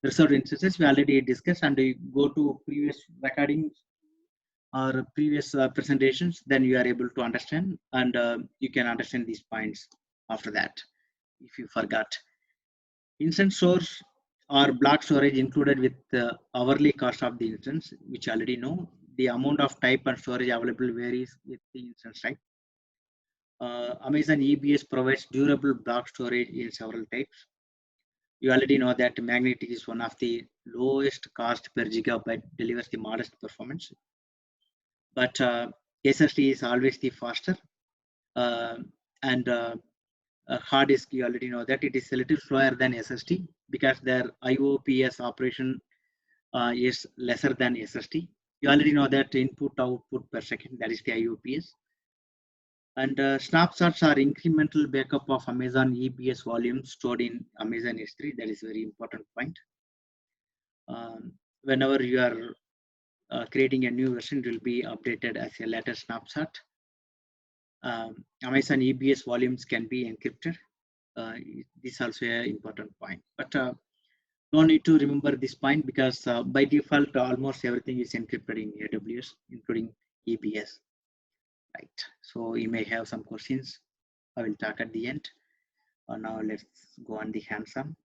Speaker 1: reserved instances? We already discussed, and you go to previous recordings or previous presentations, then you are able to understand, and you can understand these points after that if you forgot. Instance source or block storage included with the hourly cost of the instance, which you already know. The amount of type and storage available varies with the instance type. Amazon EBS provides durable block storage in several types. You already know that magnetic is one of the lowest cost per gigabyte, delivers the modest performance. But SSD is always the faster. Uh, and hard disk, you already know that it is a little slower than SSD because their IOPS operation is lesser than SSD. You already know that input output per second, that is the IOPS. And snapshots are incremental backup of Amazon EBS volumes stored in Amazon S3. That is a very important point. Whenever you are creating a new version, it will be updated as a latest snapshot. Amazon EBS volumes can be encrypted. This is also an important point. But no need to remember this point because by default, almost everything is encrypted in AWS, including EBS. Right. So you may have some questions. I will talk at the end. Now let's go on the hands-on.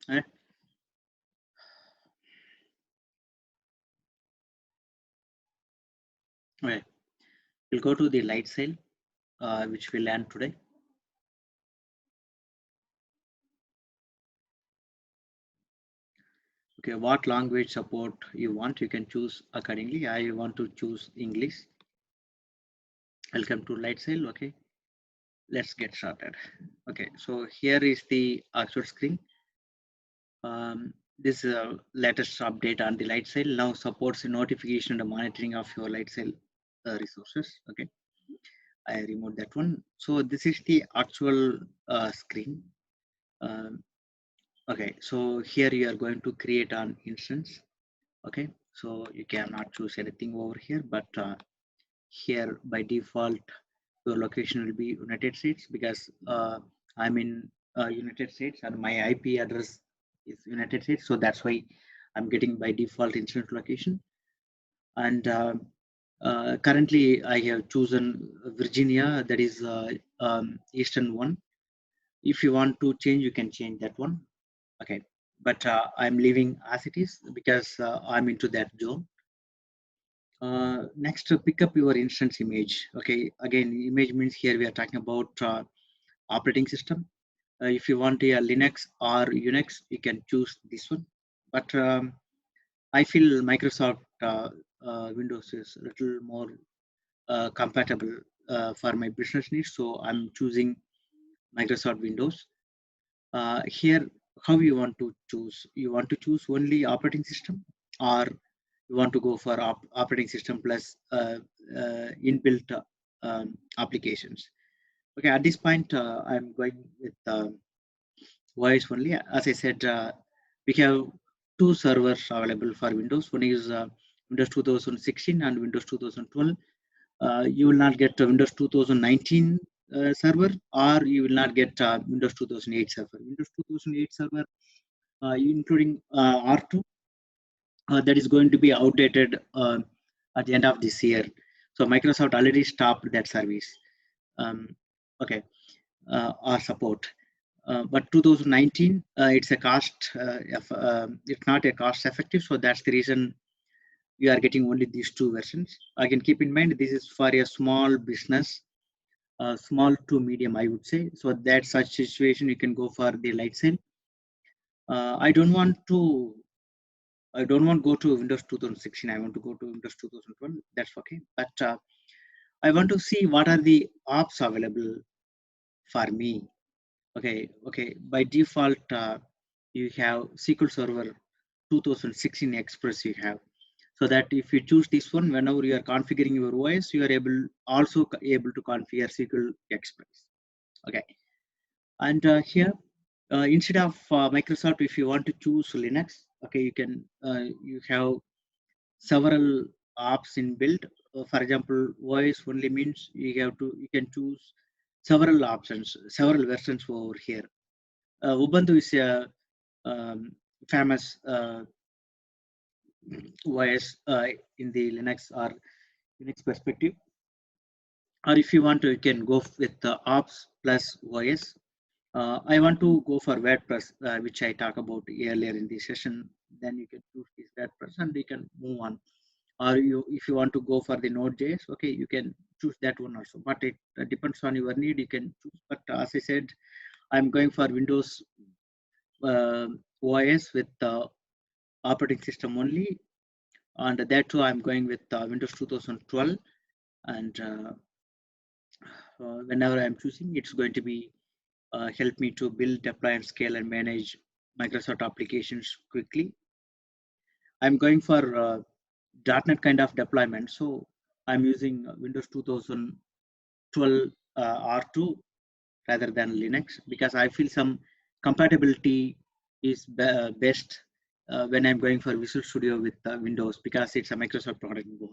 Speaker 1: Right. Okay. We'll go to the light sail, which we learned today. Okay, what language support you want, you can choose accordingly. I want to choose English. Welcome to light sail. Okay, let's get started. Okay, so here is the actual screen. This is a latest update on the light sail. Now supports the notification and monitoring of your light sail resources. Okay, I removed that one. So this is the actual screen. Okay, so here you are going to create an instance. Okay, so you cannot choose anything over here, but here by default your location will be United States because I'm in United States and my IP address is United States, so that's why I'm getting by default instance location. And currently I have chosen Virginia, that is Eastern one. If you want to change, you can change that one. Okay, but I'm leaving as it is because I'm into that zone. Next, pick up your instance image. Okay, again, image means here we are talking about operating system. If you want a Linux or Unix, you can choose this one. But I feel Microsoft Windows is a little more compatible for my business needs, so I'm choosing Microsoft Windows. Here, how you want to choose? You want to choose only operating system, or you want to go for operating system plus inbuilt applications. Okay, at this point, I'm going with voice only. As I said, We have two servers available for Windows. One is Windows 2016 and Windows 2012. You will not get Windows 2019 server, or you will not get Windows 2008 server. Windows 2008 server, including R2, that is going to be outdated at the end of this year. So Microsoft already stopped that service. Okay, or support. But 2019, it's a cost. It's not a cost effective, so that's the reason we are getting only these two versions. I can keep in mind this is for a small business, small to medium, I would say. So that such situation you can go for the light sale. I don't want to go to Windows 2016. I want to go to Windows 2012. That's okay. But I want to see what are the apps available for me. Okay. By default, you have SQL Server 2016 Express. You have, so that if you choose this one, whenever you are configuring your OS, you are also able to configure SQL Express. Okay, and here instead of Microsoft, if you want to choose Linux, okay, you can you have several apps in build. For example, OS only means you can choose several options, several versions over here. Ubuntu is a famous OS in the Linux or Unix perspective. Or if you want to, you can go with the ops plus OS. I want to go for WordPress, which I talked about earlier in the session. Then you can choose this WordPress and you can move on. Or if you want to go for the Node.js, okay, you can choose that one also. But it depends on your need. You can choose. But as I said, I'm going for Windows OS with the operating system only, and that too I'm going with Windows 2012. And whenever I'm choosing, it's going to be help me to build, deploy, and scale and manage Microsoft applications quickly. I'm going for .NET kind of deployment, so I'm using Windows 2012 R2 rather than Linux, because I feel some compatibility is best when I'm going for Visual Studio with Windows, because it's a Microsoft product both.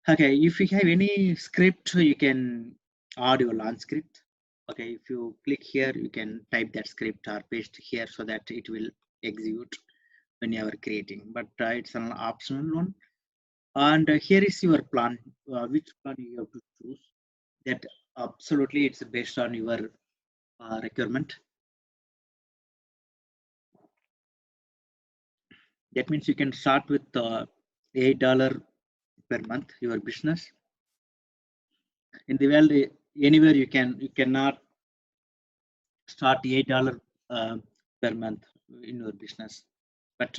Speaker 1: Okay, if you have any script, you can add your launch script. Okay, if you click here, you can type that script or paste here so that it will execute when you are creating, but it's an optional one. And here is your plan, which plan you have to choose. That absolutely it's based on your requirement. That means you can start with $8 per month, your business. In the world, anywhere you cannot start $8 per month in your business. But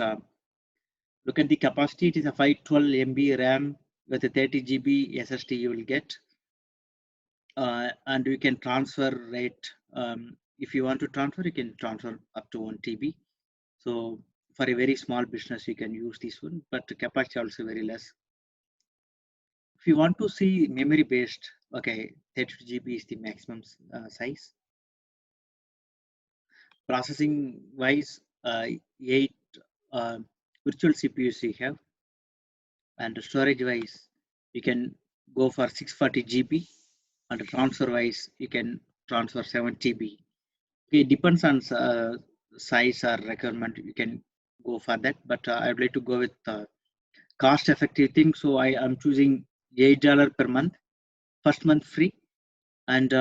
Speaker 1: look at the capacity. It is a 512 MB RAM with a 30 GB SSD you will get. And you can transfer rate. If you want to transfer, you can transfer up to 1 TB. So for a very small business, you can use this one, but the capacity also very less. If you want to see memory based, okay, 32 GB is the maximum size. Processing wise, 8 virtual CPUs you have, and storage wise, you can go for 640 GB, and transfer wise, you can transfer 7 TB. Okay, it depends on size or requirement. You can go for that, but I would like to go with cost effective thing. So I am choosing $8 per month, first month free. And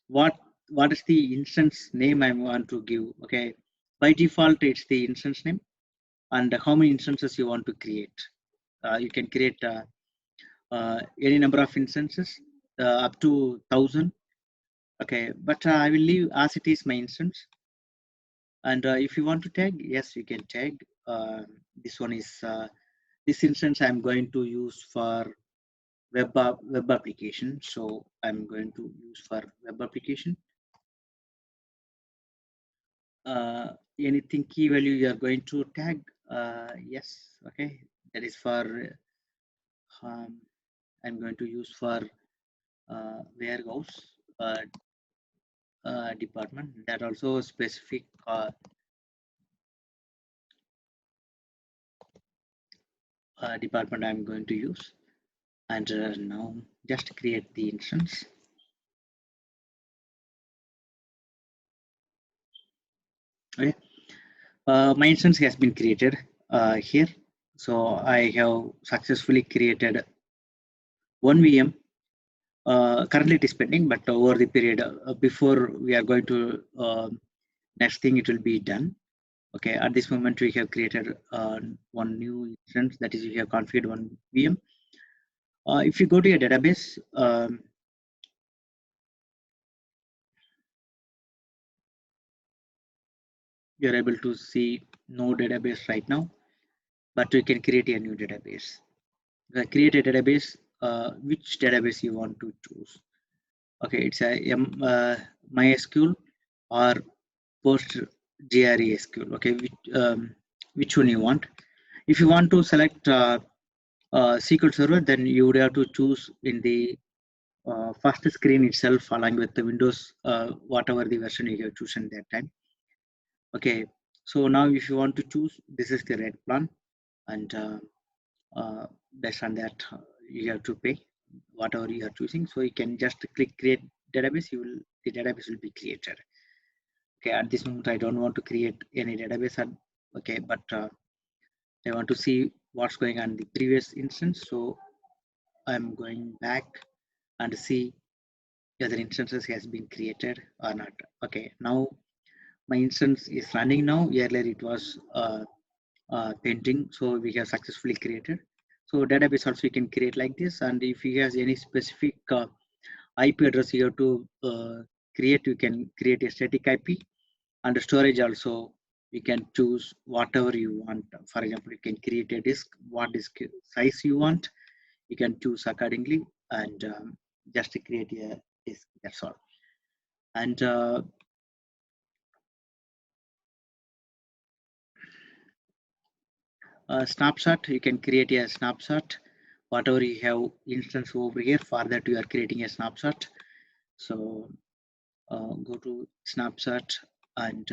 Speaker 1: what is the instance name I want to give? Okay, by default it's the instance name, and how many instances you want to create. You can create any number of instances up to 1,000. Okay, but I will leave as it is my instance. And if you want to tag, yes, you can tag. This one is this instance I'm going to use for web application. So I'm going to use for web application. Anything key value you are going to tag? Yes, okay. That is for I'm going to use for warehouse department. That also specific department I'm going to use. And now just create the instance. Okay. My instance has been created here. So I have successfully created one VM. Currently it is pending, but over the period before we are going to next thing, it will be done. Okay, at this moment we have created one new instance, that is we have configured one VM. If you go to your database, you're able to see no database right now, but you can create a new database. Create a database, which database you want to choose. Okay, it's a MySQL or PostgreSQL. Okay, which one you want. If you want to select SQL Server, then you would have to choose in the first screen itself along with the Windows, whatever the version you have chosen that time. Okay, so now if you want to choose, this is the red plan, and based on that, you have to pay whatever you are choosing. So you can just click create database. The database will be created. Okay, at this moment I don't want to create any database. Okay, but I want to see what's going on in the previous instance. So I'm going back and see whether instances has been created or not. Okay, now my instance is running now. Earlier it was painting, so we have successfully created. So database also you can create like this, and if you has any specific IP address you have to create, you can create a static IP. And storage also you can choose whatever you want. For example, you can create a disk, what disk size you want, you can choose accordingly, and just to create a disk, that's all. And snapshot, you can create a snapshot, whatever you have instance over here. For that you are creating a snapshot. So go to snapshot, and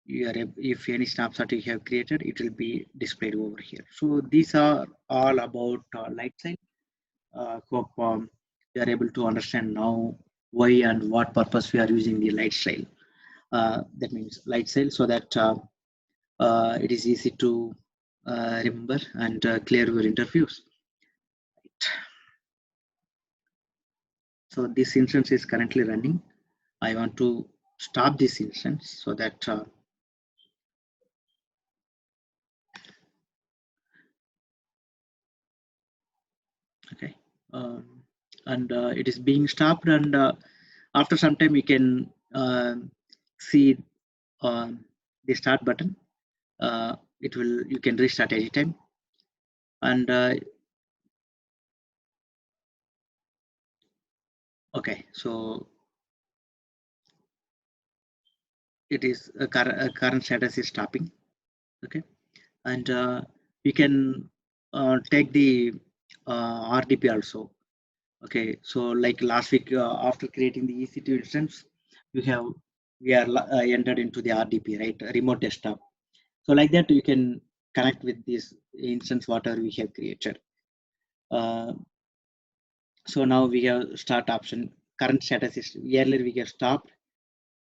Speaker 1: if any snapshot you have created, it will be displayed over here. So these are all about Lightsail. Hope you are able to understand now why and what purpose we are using the Lightsail. That means Lightsail, so that it is easy to remember and clear your interviews. So this instance is currently running. I want to stop this instance so that okay, and it is being stopped, and after some time you can see the start button. It will, you can restart anytime, and okay, so it is current status is stopping. Okay, and you can take the RDP also. Okay, so like last week, after creating the EC2 instance, we are entered into the RDP, right, remote desktop. So like that you can connect with this instance whatever we have created. So now we have start option. Current status is, earlier we have stopped.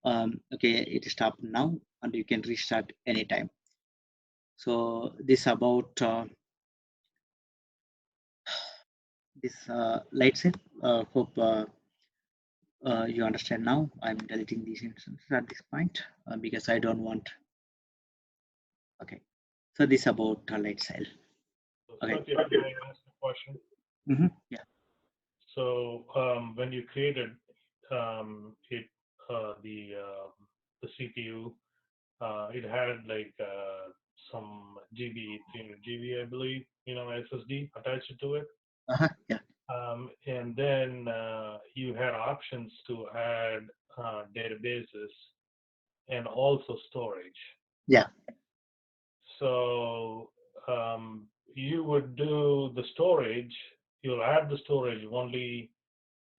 Speaker 1: Okay, it is stopped now, and you can restart anytime. So this about this Lightsail. Hope you understand now. I'm deleting these instances at this point because I don't want. Okay, so this about Lightsail.
Speaker 2: So,
Speaker 1: Okay.
Speaker 2: Satya, can I ask a question?
Speaker 1: Yeah.
Speaker 2: So when you created it, the CPU, it had like some GB, 300 GB, I believe, SSD attached to it.
Speaker 1: Yeah.
Speaker 2: And then you had options to add databases and also storage.
Speaker 1: Yeah.
Speaker 2: So you would do the storage, you'll add the storage only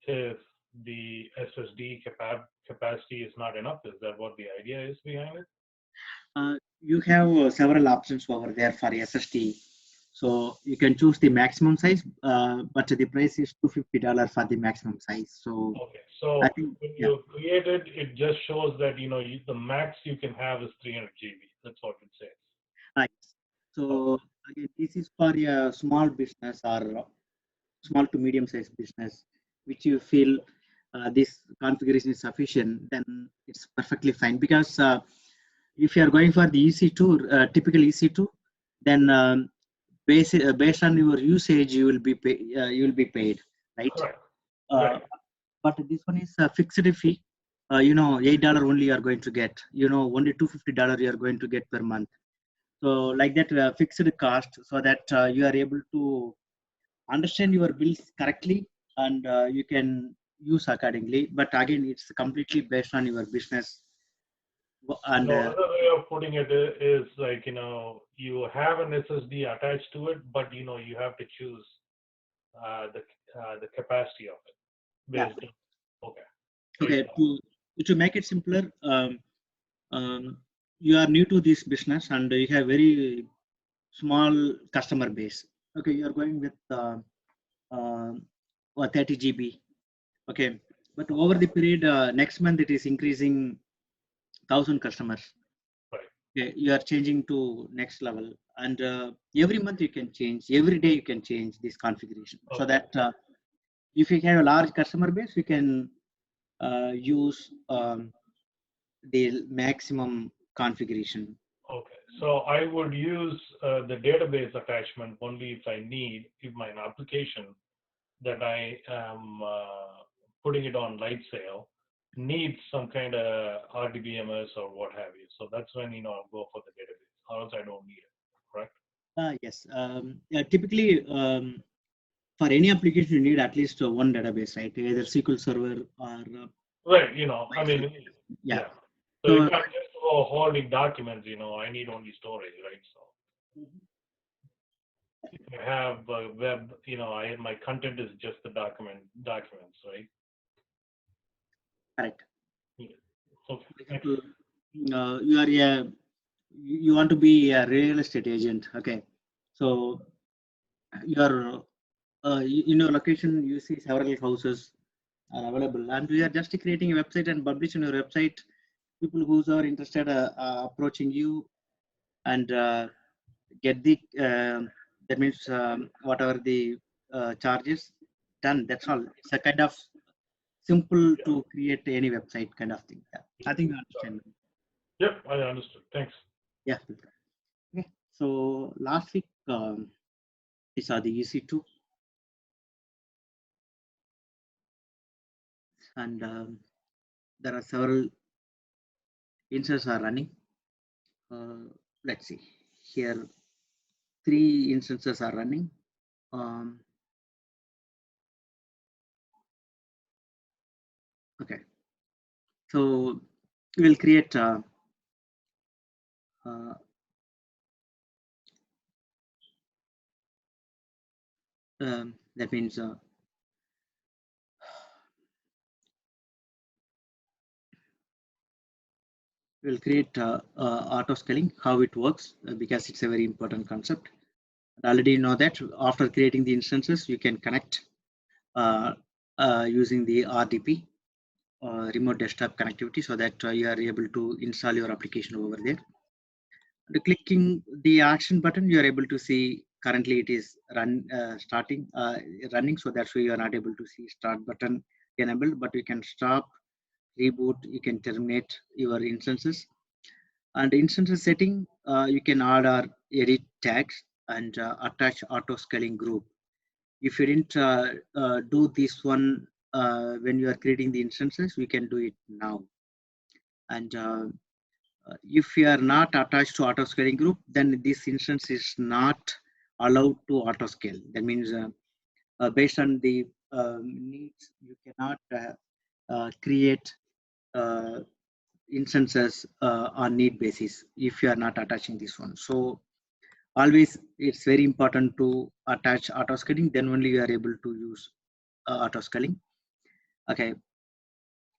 Speaker 2: if the SSD capacity is not enough. Is that what the idea is behind it?
Speaker 1: You have several options over there for SSD So you can choose the maximum size, but the price is $250 for the maximum size. So
Speaker 2: Okay.
Speaker 1: I
Speaker 2: So
Speaker 1: think,
Speaker 2: when
Speaker 1: yeah,
Speaker 2: you create it, it just shows that, the max you can have is 300 GB. That's what it says.
Speaker 1: right.
Speaker 2: Okay.
Speaker 1: So again, this is for a small business or small to medium sized business, which you feel this configuration is sufficient, then it's perfectly fine. Because if you are going for the EC2, typical EC2, then based on your usage, you will be paid, right?
Speaker 2: Correct.
Speaker 1: Uh,
Speaker 2: Right.
Speaker 1: but this one is a fixed fee. $8 only you are going to get. Only $250 you are going to get per month. So like that fixed cost, so that you are able to understand your bills correctly, and you can use accordingly. But again, it's completely based on your business. And
Speaker 2: Another way of putting it is like, you have an SSD attached to it, but you have to choose the capacity of it
Speaker 1: yeah,
Speaker 2: based on, okay.
Speaker 1: okay.
Speaker 2: Great.
Speaker 1: To make it simpler, um, you are new to this business and you have very small customer base. Okay, you are going with uh, 30 GB. Okay, but over the period, next month it is increasing 1,000 customers.
Speaker 2: Right.
Speaker 1: Okay, you are changing to next level, and every month you can change. Every day you can change this configuration, so
Speaker 2: Okay.
Speaker 1: that if you have a large customer base, you can use the maximum configuration.
Speaker 2: Okay. So I would use the database attachment only if I need, if my application that I am putting it on Lightsail needs some kind of RDBMS or what have you. So that's when, I'll go for the database, or else I don't need it. Correct?
Speaker 1: Yes, yeah, typically for any application you need at least one database, right? Either SQL Server or
Speaker 2: Right. I
Speaker 1: Excel.
Speaker 2: mean,
Speaker 1: Yeah.
Speaker 2: yeah. So you
Speaker 1: So
Speaker 2: can't just go holding documents, I need only storage, right? So if I have web, my content is just the documents, right?
Speaker 1: correct.
Speaker 2: Yeah. Okay.
Speaker 1: For example,
Speaker 2: Excellent.
Speaker 1: you want to be a real estate agent. Okay, so you are in your location. You see several houses are available, and you are just creating a website and publishing your website. People who are interested approaching you and get the that means whatever the charges done. That's all. It's a kind of simple
Speaker 2: Yeah.
Speaker 1: to create any website kind of thing. Yeah, I think you understand.
Speaker 2: Yep, I understood. Thanks.
Speaker 1: Yeah. Okay. So last week we saw the EC2, and there are several instances are running. Let's see here. 3 instances are running. Um, okay. So we'll create. Uh, that means we'll create auto scaling, how it works, because it's a very important concept. Already know that after creating the instances, you can connect using the RDP, remote desktop connectivity, so that you are able to install your application over there. And clicking the action button, you are able to see currently it is running, so that's why you are not able to see start button enabled, but you can stop, reboot, you can terminate your instances. And instances setting, you can add or edit tags and attach auto scaling group. If you didn't do this one when you are creating the instances, we can do it now. And if you are not attached to auto scaling group, then this instance is not allowed to auto scale. That means based on the needs, you cannot create instances on need basis if you are not attaching this one. So always it's very important to attach auto scaling, then only you are able to use auto scaling. Okay.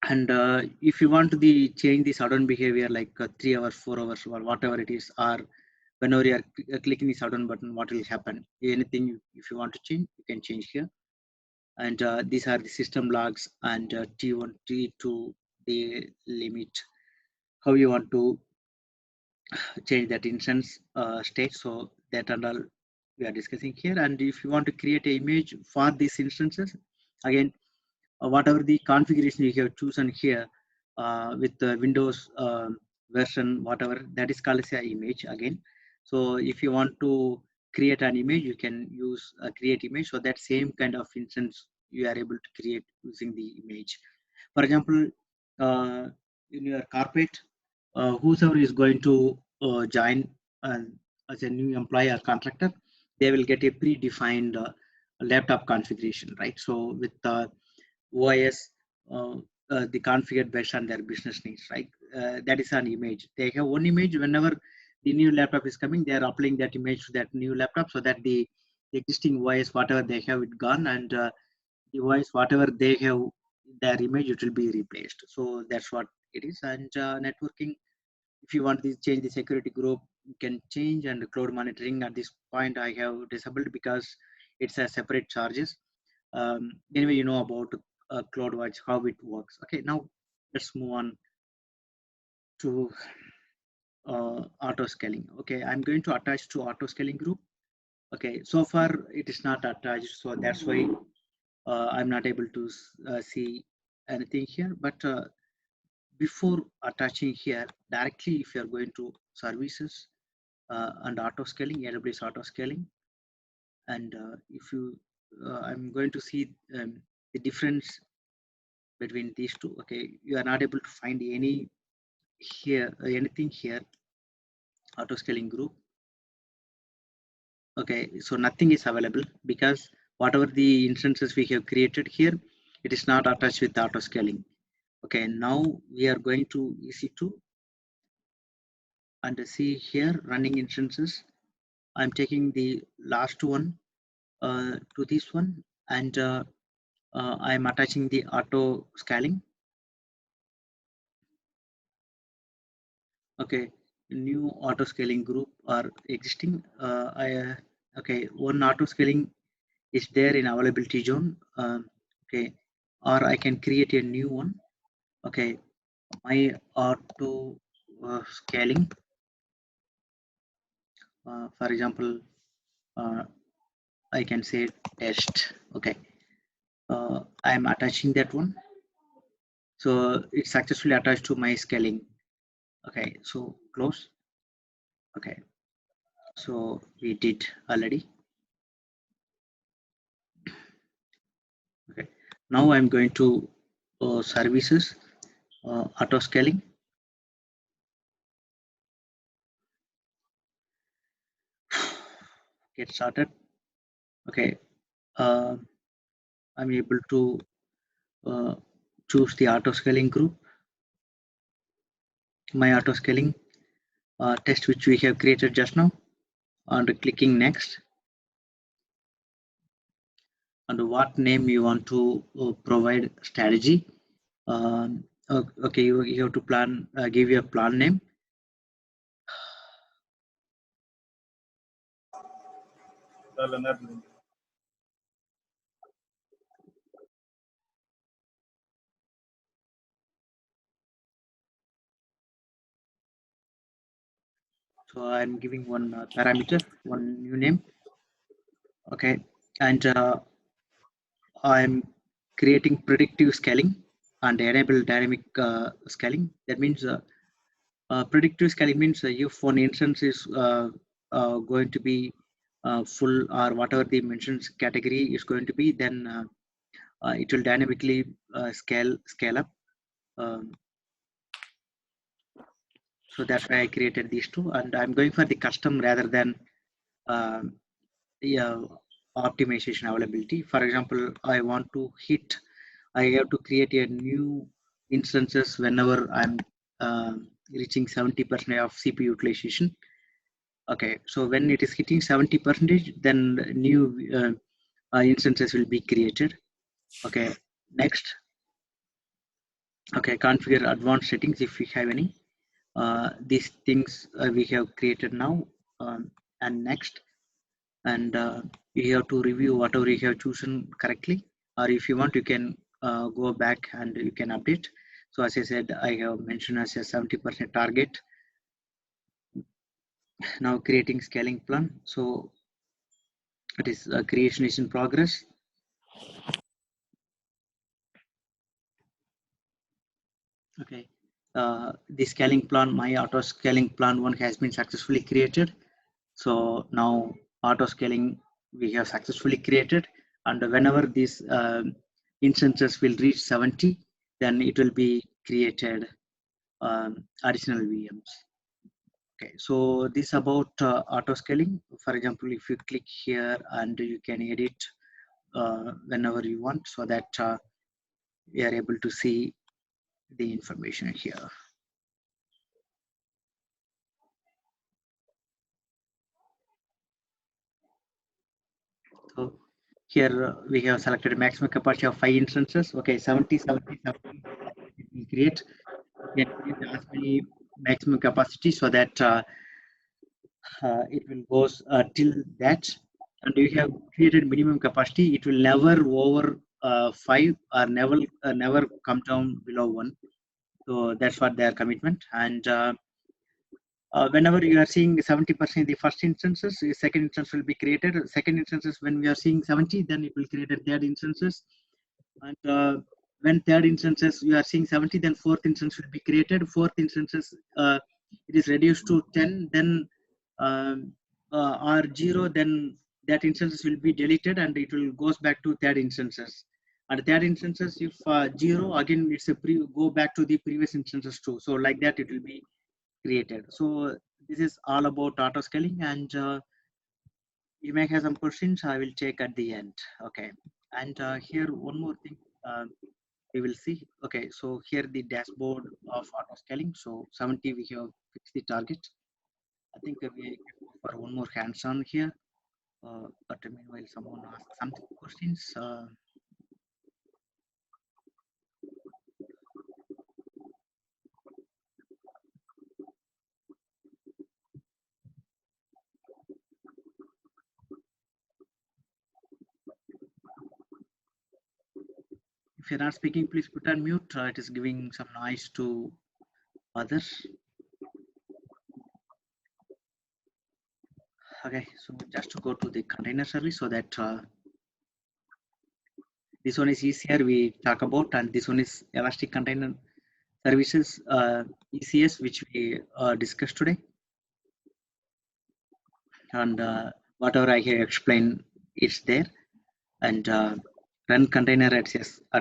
Speaker 1: And if you want to change the sudden behavior like 3 hours, 4 hours, or whatever it is, or whenever you are clicking the shutdown button, what will happen? Anything if you want to change, you can change here. And these are the system logs and T1, T2, the limit, how you want to change that instance state. So that and all we are discussing here. And if you want to create an image for these instances, again, whatever the configuration you have chosen here with the Windows version, whatever, that is called as an image again. So if you want to create an image, you can use a create image. So that same kind of instance you are able to create using the image. For example, in your carpet, whosoever is going to join as a new employee or contractor, they will get a predefined laptop configuration, right? So with OIS, the configured based on their business needs, right? That is an image. They have one image. Whenever the new laptop is coming, they are applying that image to that new laptop, so that the existing OIS, whatever they have, it gone, and the OIS, whatever they have, their image, it will be replaced. So that's what it is. And networking, if you want to change the security group, you can change. And cloud monitoring, at this point I have disabled because it's a separate charges. Anyway, you know about CloudWatch, how it works. Okay, now let's move on to auto scaling. Okay, I'm going to attach to auto scaling group. Okay, so far it is not attached, so that's why I'm not able to see anything here. But before attaching here directly, if you are going to services and auto scaling, AWS auto scaling, and if you I'm going to see the difference between these two. Okay, you are not able to find any here, anything here, auto scaling group. Okay, so nothing is available because whatever the instances we have created here, it is not attached with auto scaling. Okay, now we are going to EC2 and see here running instances. I'm taking the last one to this one, and I'm attaching the auto scaling. Okay, new auto scaling group are existing. Okay, one auto scaling is there in availability zone. Okay, or I can create a new one. Okay, my auto scaling, for example, I can say test. Okay, I'm attaching that one, so it's successfully attached to my scaling. Okay, so close. Okay, so we did already. Okay, now I'm going to services, auto scaling. Get started. Okay, I'm able to choose the auto scaling group, my auto scaling test which we have created just now, and clicking next. And what name you want to provide strategy. Okay, you have to plan, give your plan name. So I'm giving one parameter, one new name. Okay, and I'm creating predictive scaling and enable dynamic scaling. That means predictive scaling means if one instance is going to be full or whatever the mentioned category is going to be, then it will dynamically scale up. So that's why I created these two, and I'm going for the custom rather than yeah, optimization availability. For example, I want to I have to create a new instances whenever I'm reaching 70% of CPU utilization. Okay, so when it is hitting 70%, then new instances will be created. Okay, next. Okay, configure advanced settings if we have any. These things we have created now. and next, and you have to review whatever you have chosen correctly, or if you want you can go back and you can update. So as I said, I have mentioned as a 70% target. Now creating scaling plan, so it is creation is in progress. Okay, the scaling plan, my auto scaling plan one has been successfully created. So now auto scaling we have successfully created, and whenever these instances will reach 70, then it will be created additional VMs. Okay, so this about auto scaling. For example, if you click here and you can edit whenever you want, so that we are able to see the information here. So here we have selected maximum capacity of 5 instances. Okay, 70, 70, 70. We create as many maximum capacity so that it will goes till that. And you have created minimum capacity. It will never over 5 or never come down below 1. So that's what their commitment. And whenever you are seeing 70% the first instances, the second instance will be created. Second instances, when we are seeing 70, then it will create a third instances. And when third instances you are seeing 70, then fourth instance will be created. Fourth instances it is reduced to 10, then or 0, then that instances will be deleted and it will goes back to third instances. And third instances, if 0, again it's a go back to the previous instances too. So like that it will be created. So this is all about auto scaling, and you may have some questions I will take at the end. Okay, and here one more thing we will see. Okay, so here the dashboard of auto scaling. So 70 we have fixed the target. I think we can go for one more hands-on here. But meanwhile, someone asked some questions. If you're not speaking, please put on mute. It is giving some noise to others. Okay, so just to go to the container service, so that this one is easier we talk about, and this one is Elastic Container Services ECS, which we discussed today. And whatever I have explained is there. And run container at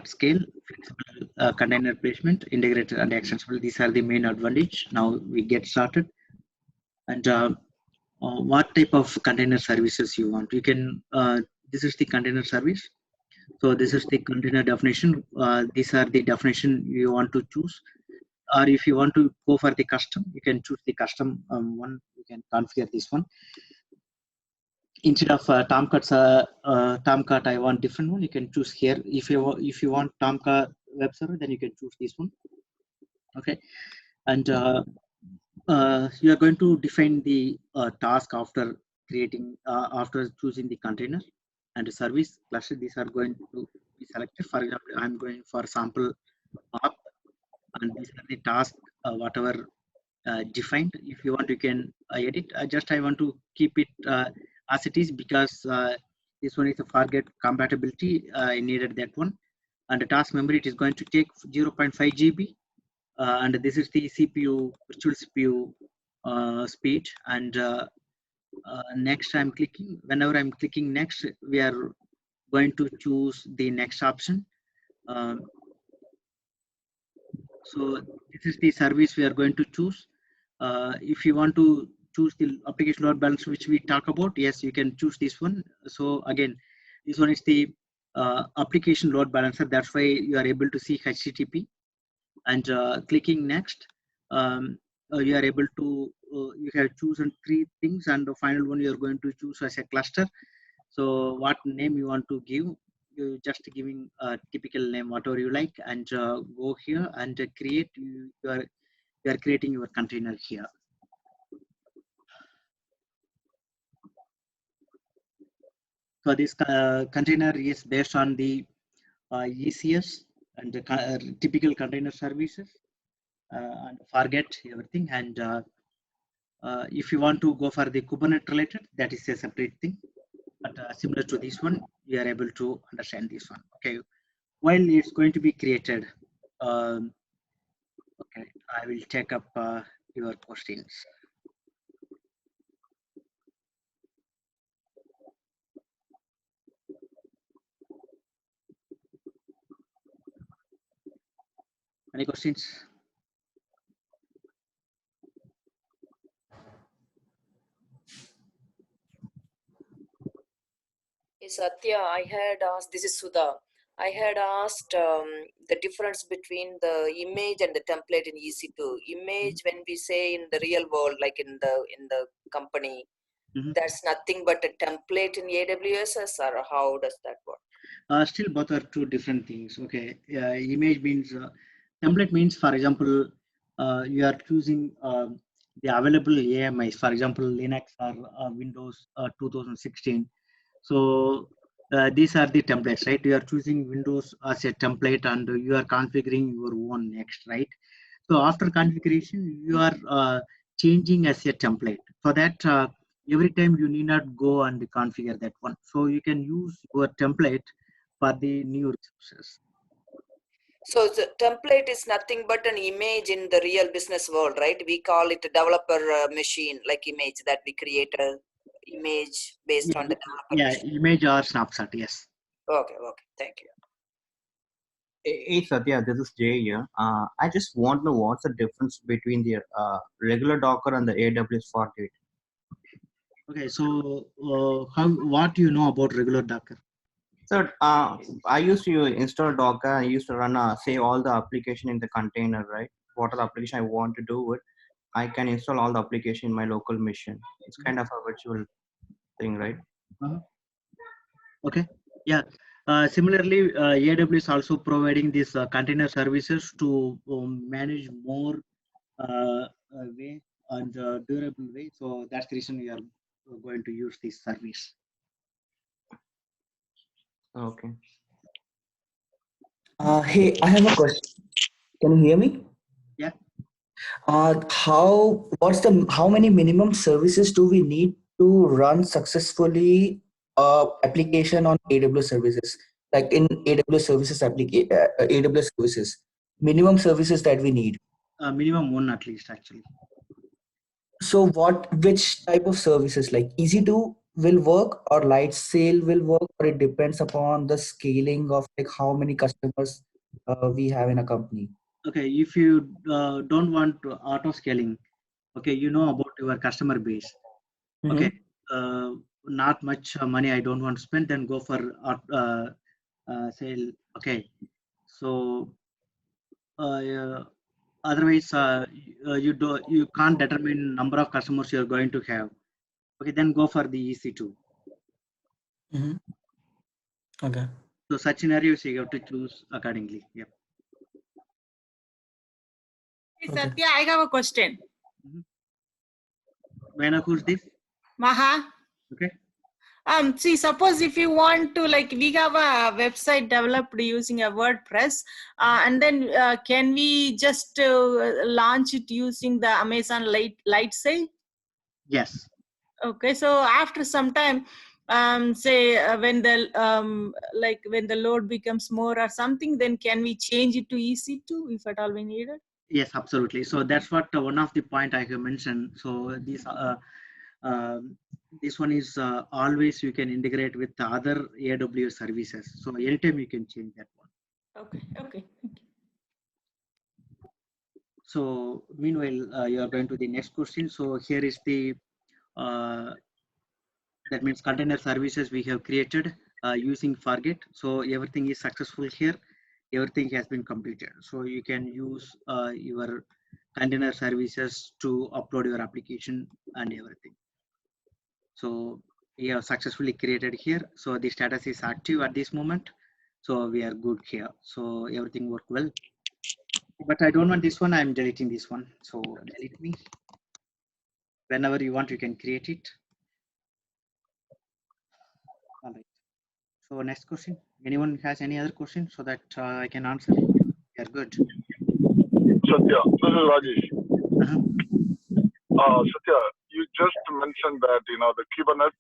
Speaker 1: scale, flexible container placement, integrated and extensible. These are the main advantage. Now we get started. And what type of container services you want? You can. This is the container service. So this is the container definition. These are the definition you want to choose. Or if you want to go for the custom, you can choose the custom one. You can configure this one. Instead of Tomcat, I want different one. You can choose here. If you want Tomcat web server, then you can choose this one. Okay, and you are going to define the task after creating after choosing the container and the service cluster. These are going to be selected. For example, I'm going for sample app, and these are the tasks whatever defined. If you want, you can edit. I want to keep it as it is, because this one is a forget compatibility. I needed that one. And the task memory, it is going to take 0.5 GB. And this is the CPU, virtual CPU speed. And next I'm clicking. Whenever I'm clicking next, we are going to choose the next option. So this is the service we are going to choose. If you want to choose the application load balancer, which we talk about, yes, you can choose this one. So again, this one is the application load balancer. That's why you are able to see HTTP. And clicking next, you are able to, you have chosen 3 things, and the final one you are going to choose as a cluster. So what name you want to give, you just giving a typical name, whatever you like, and go here and create. You are creating your container here. So this container is based on the ECS and the typical container services, and forget everything. And if you want to go for the Kubernetes related, that is a separate thing. But similar to this one, we are able to understand this one. Okay, while it's going to be created, okay, I will take up your questions. Any questions?
Speaker 3: Satya, I had asked, this is Sudha. I had asked the difference between the image and the template in EC2. Image, when we say in the real world, like in the company, that's nothing but a template in AWS, or how does that work?
Speaker 1: Still, both are two different things. Okay, image means template means, for example, you are choosing the available AMIs, for example, Linux or Windows 2016. So these are the templates, right? You are choosing Windows as a template and you are configuring your own next, right? So after configuration, you are changing as a template. For that, every time you need not go and configure that one. So you can use your template for the new resources.
Speaker 3: So the template is nothing but an image in the real business world, right? We call it a developer machine, like image that we create a image based on the developer machine.
Speaker 1: Image or snapshot, yes.
Speaker 3: Okay, thank you.
Speaker 4: Hey Satya, this is Jay here. I just want to know what's the difference between the regular Docker and the AWS Fargate.
Speaker 1: Okay, so what do you know about regular Docker?
Speaker 4: So I used to install Docker. I used to run, say, all the application in the container, right? What are the application I want to do with? I can install all the application in my local machine. It's kind of a virtual thing, right?
Speaker 1: Okay, yeah. Similarly, AWS also providing these container services to manage more way and durable way. So that's the reason we are going to use this service.
Speaker 4: Okay.
Speaker 5: Hey, I have a question. Can you hear me?
Speaker 1: Yeah.
Speaker 5: How many minimum services do we need to run successfully application on AWS services? Like in AWS services AWS services, minimum services that we need.
Speaker 1: Minimum one at least, actually.
Speaker 5: So which type of services, like EC2 will work or Lightsail will work, or it depends upon the scaling of like how many customers we have in a company?
Speaker 1: Okay, if you don't want auto scaling, okay, you know about your customer base. Okay, not much money I don't want to spend, then go for sale. Okay, so otherwise you can't determine number of customers you're going to have. Okay, then go for the EC2.
Speaker 5: Okay.
Speaker 1: So such scenarios you have to choose accordingly. Yep.
Speaker 6: Hey, Satya, I have a question.
Speaker 1: Maina, who's this?
Speaker 6: Maha.
Speaker 1: Okay.
Speaker 6: See, suppose if you want to, like, we have a website developed using a WordPress, and then can we just launch it using the Amazon Lightsail?
Speaker 1: Yes.
Speaker 6: Okay, so after some time, say when the when the load becomes more or something, then can we change it to EC2 if at all we need it?
Speaker 1: Yes, absolutely. So that's what one of the point I have mentioned. So this one is always you can integrate with the other AWS services. So anytime you can change that one.
Speaker 6: Okay. Thank you.
Speaker 1: So meanwhile, you are going to the next question. So here is the that means container services we have created using Fargate. So everything is successful here. Everything has been completed. So you can use your container services to upload your application and everything. So we have successfully created here. So the status is active at this moment. So we are good here. So everything worked well. But I don't want this one. I'm deleting this one. So delete me. Whenever you want, you can create it. All right. So next question. Anyone has any other question so that I can answer? Yeah, good.
Speaker 7: Satya, this is Rajesh.
Speaker 1: Uh-huh.
Speaker 7: Satya, you just mentioned that the Kubernetes,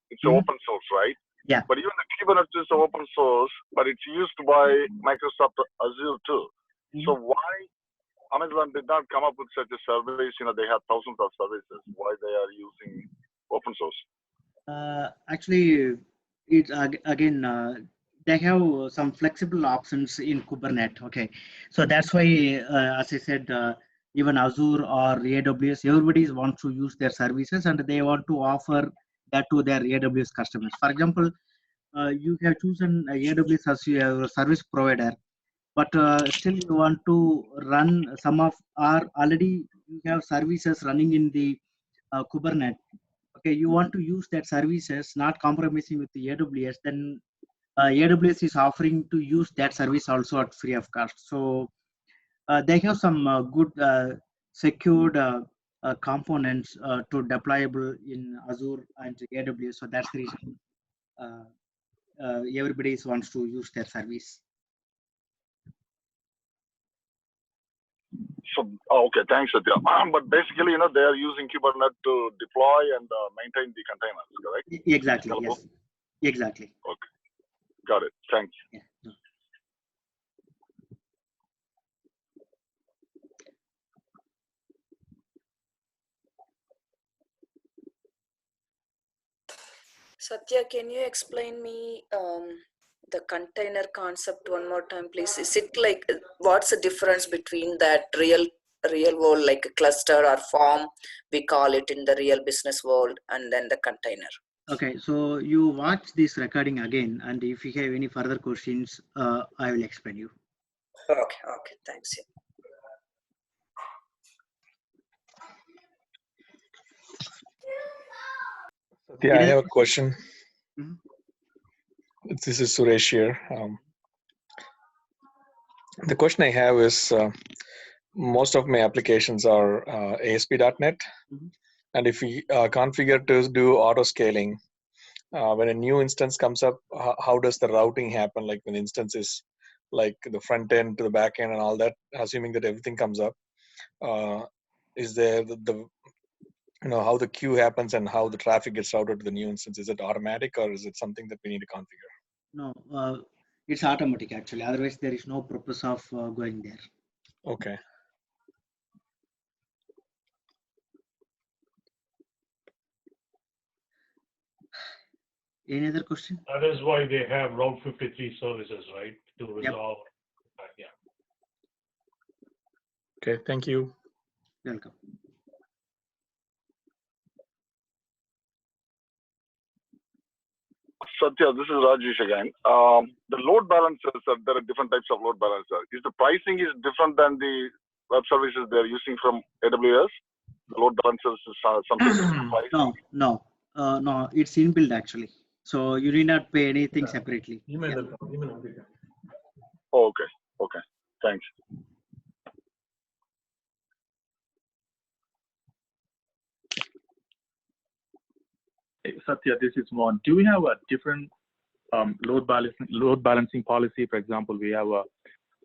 Speaker 7: it's
Speaker 1: Mhm.
Speaker 7: open source, right?
Speaker 1: Yeah.
Speaker 7: But even the Kubernetes is open source, but it's used by Microsoft Azure too. So why Amazon did not come up with such a service? They have thousands of services. Why they are using open source?
Speaker 1: Actually, it's again they have some flexible options in Kubernetes. Okay, so that's why, as I said, even Azure or AWS, everybody wants to use their services and they want to offer that to their AWS customers. For example, you have chosen AWS as your service provider, but still you want to run some of our already you have services running in the Kubernetes. Okay, you want to use that services, not compromising with the AWS, then AWS is offering to use that service also at free of cost. So they have some good secured components to deployable in Azure and AWS. So that's the reason everybody wants to use their service.
Speaker 7: So, okay, thanks, Satya. But basically, they are using Kubernetes to deploy and maintain the containers, correct?
Speaker 1: Exactly.
Speaker 7: Scalable?
Speaker 1: Yes. Exactly.
Speaker 7: Okay, got it. Thanks.
Speaker 1: Yeah. No.
Speaker 3: Satya, can you explain me the container concept one more time, please? Is it like what's the difference between that real world, like a cluster or form, we call it in the real business world, and then the container?
Speaker 1: Okay, so you watch this recording again, and if you have any further questions, I will explain you.
Speaker 3: Okay, thanks.
Speaker 8: Yeah, I have a question.
Speaker 1: Mhm.
Speaker 8: This is Suresh here. The question I have is, most of my applications are ASP.NET,
Speaker 1: Mhm.
Speaker 8: and if we configure to do auto scaling, when a new instance comes up, how does the routing happen? Like when instance is like the front end to the back end and all that, assuming that everything comes up, is there the how the queue happens and how the traffic gets routed to the new instance? Is it automatic or is it something that we need to configure?
Speaker 1: No, it's automatic actually. Otherwise, there is no purpose of going there.
Speaker 8: Okay.
Speaker 1: Any other question?
Speaker 2: That is why they have Route 53 services, right? To resolve. Yeah.
Speaker 8: Okay, thank you.
Speaker 1: Welcome.
Speaker 7: Satya, this is Rajesh again. The load balancers, there are different types of load balancers. Is the pricing is different than the web services they're using from AWS? The load balancers is something different price?
Speaker 1: No, it's inbuilt actually. So you need not pay anything separately. Yeah.
Speaker 7: Oh, okay, thanks.
Speaker 9: Satya, this is Mohan. Do we have a different load balancing policy? For example, we have a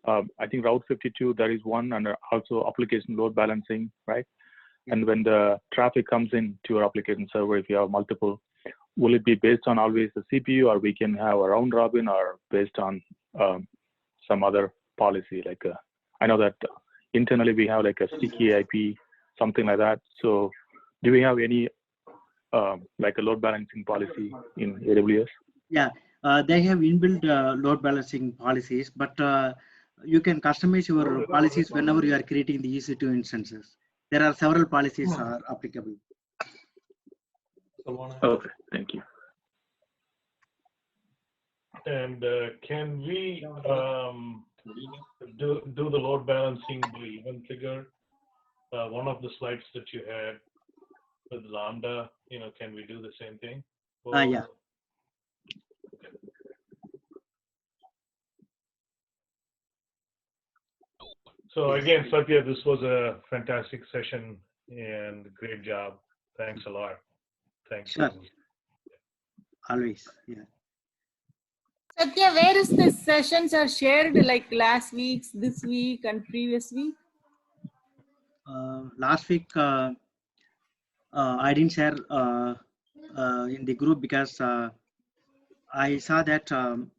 Speaker 9: I think Route 52, there is one, and also application load balancing, right?
Speaker 1: Yeah.
Speaker 9: And when the traffic comes in to your application server, if you have multiple, will it be based on always the CPU, or we can have a round robin, or based on some other policy? Like I know that internally we have like a sticky IP, something like that. So do we have any like a load balancing policy in AWS?
Speaker 1: Yeah, they have inbuilt load balancing policies, but you can customize your policies whenever you are creating the EC2 instances. There are several policies are applicable.
Speaker 9: Okay, thank you.
Speaker 2: And can we do the load balancing by event trigger? One of the slides that you had with Lambda, can we do the same thing?
Speaker 1: Yeah.
Speaker 2: So again, Satya, this was a fantastic session and great job. Thanks a lot. Thank
Speaker 1: Sure.
Speaker 2: you.
Speaker 1: Always. Yeah.
Speaker 6: Satya, where is the sessions are shared like last week's, this week, and previous week?
Speaker 1: Last week, I didn't share in the group because I saw that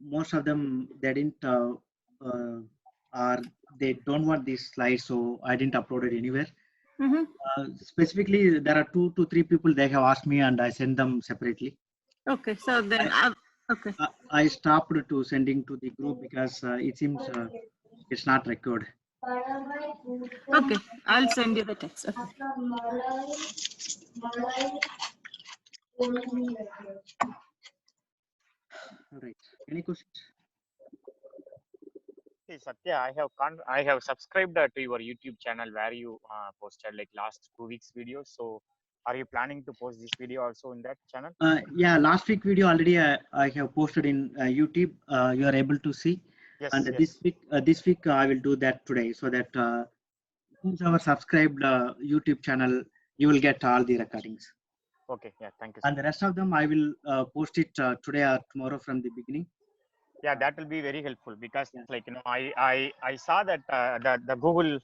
Speaker 1: most of them they didn't or they don't want these slides, so I didn't upload it anywhere.
Speaker 6: Mm-hmm.
Speaker 1: Specifically, there are 2 to 3 people they have asked me, and I send them separately.
Speaker 6: Okay, so then okay.
Speaker 1: I stopped to sending to the group because it seems it's not required.
Speaker 6: Okay, I'll send you the text. Okay.
Speaker 1: All right. Any questions?
Speaker 10: Hey, Satya, I have subscribed to your YouTube channel where you posted like last 2 weeks videos. So, are you planning to post this video also in that channel?
Speaker 1: Yeah, last week video already I have posted in YouTube. You are able to see.
Speaker 10: Yes.
Speaker 1: And
Speaker 10: Yes.
Speaker 1: this week I will do that today, so that who's our subscribed YouTube channel, you will get all the recordings.
Speaker 10: Okay. Yeah. Thank you.
Speaker 1: And the rest of them I will post it today or tomorrow from the beginning.
Speaker 10: Yeah, that will be very helpful because
Speaker 1: Yeah.
Speaker 10: like I saw that the Google,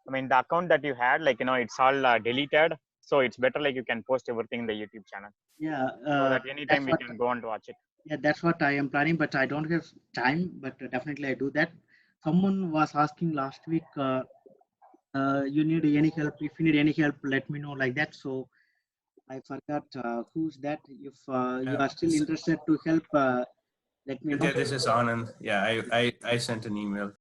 Speaker 10: I mean the account that you had, like it's all deleted. So it's better like you can post everything in the YouTube channel.
Speaker 1: Yeah.
Speaker 10: So that anytime we can go on to watch it.
Speaker 1: Yeah, that's what I am planning, but I don't have time. But definitely I do that. Someone was asking last week, you need any help? If you need any help, let me know, like that. So I forgot who's that. If you are still interested to help, let me know.
Speaker 11: This is Anand. Yeah, I sent an email.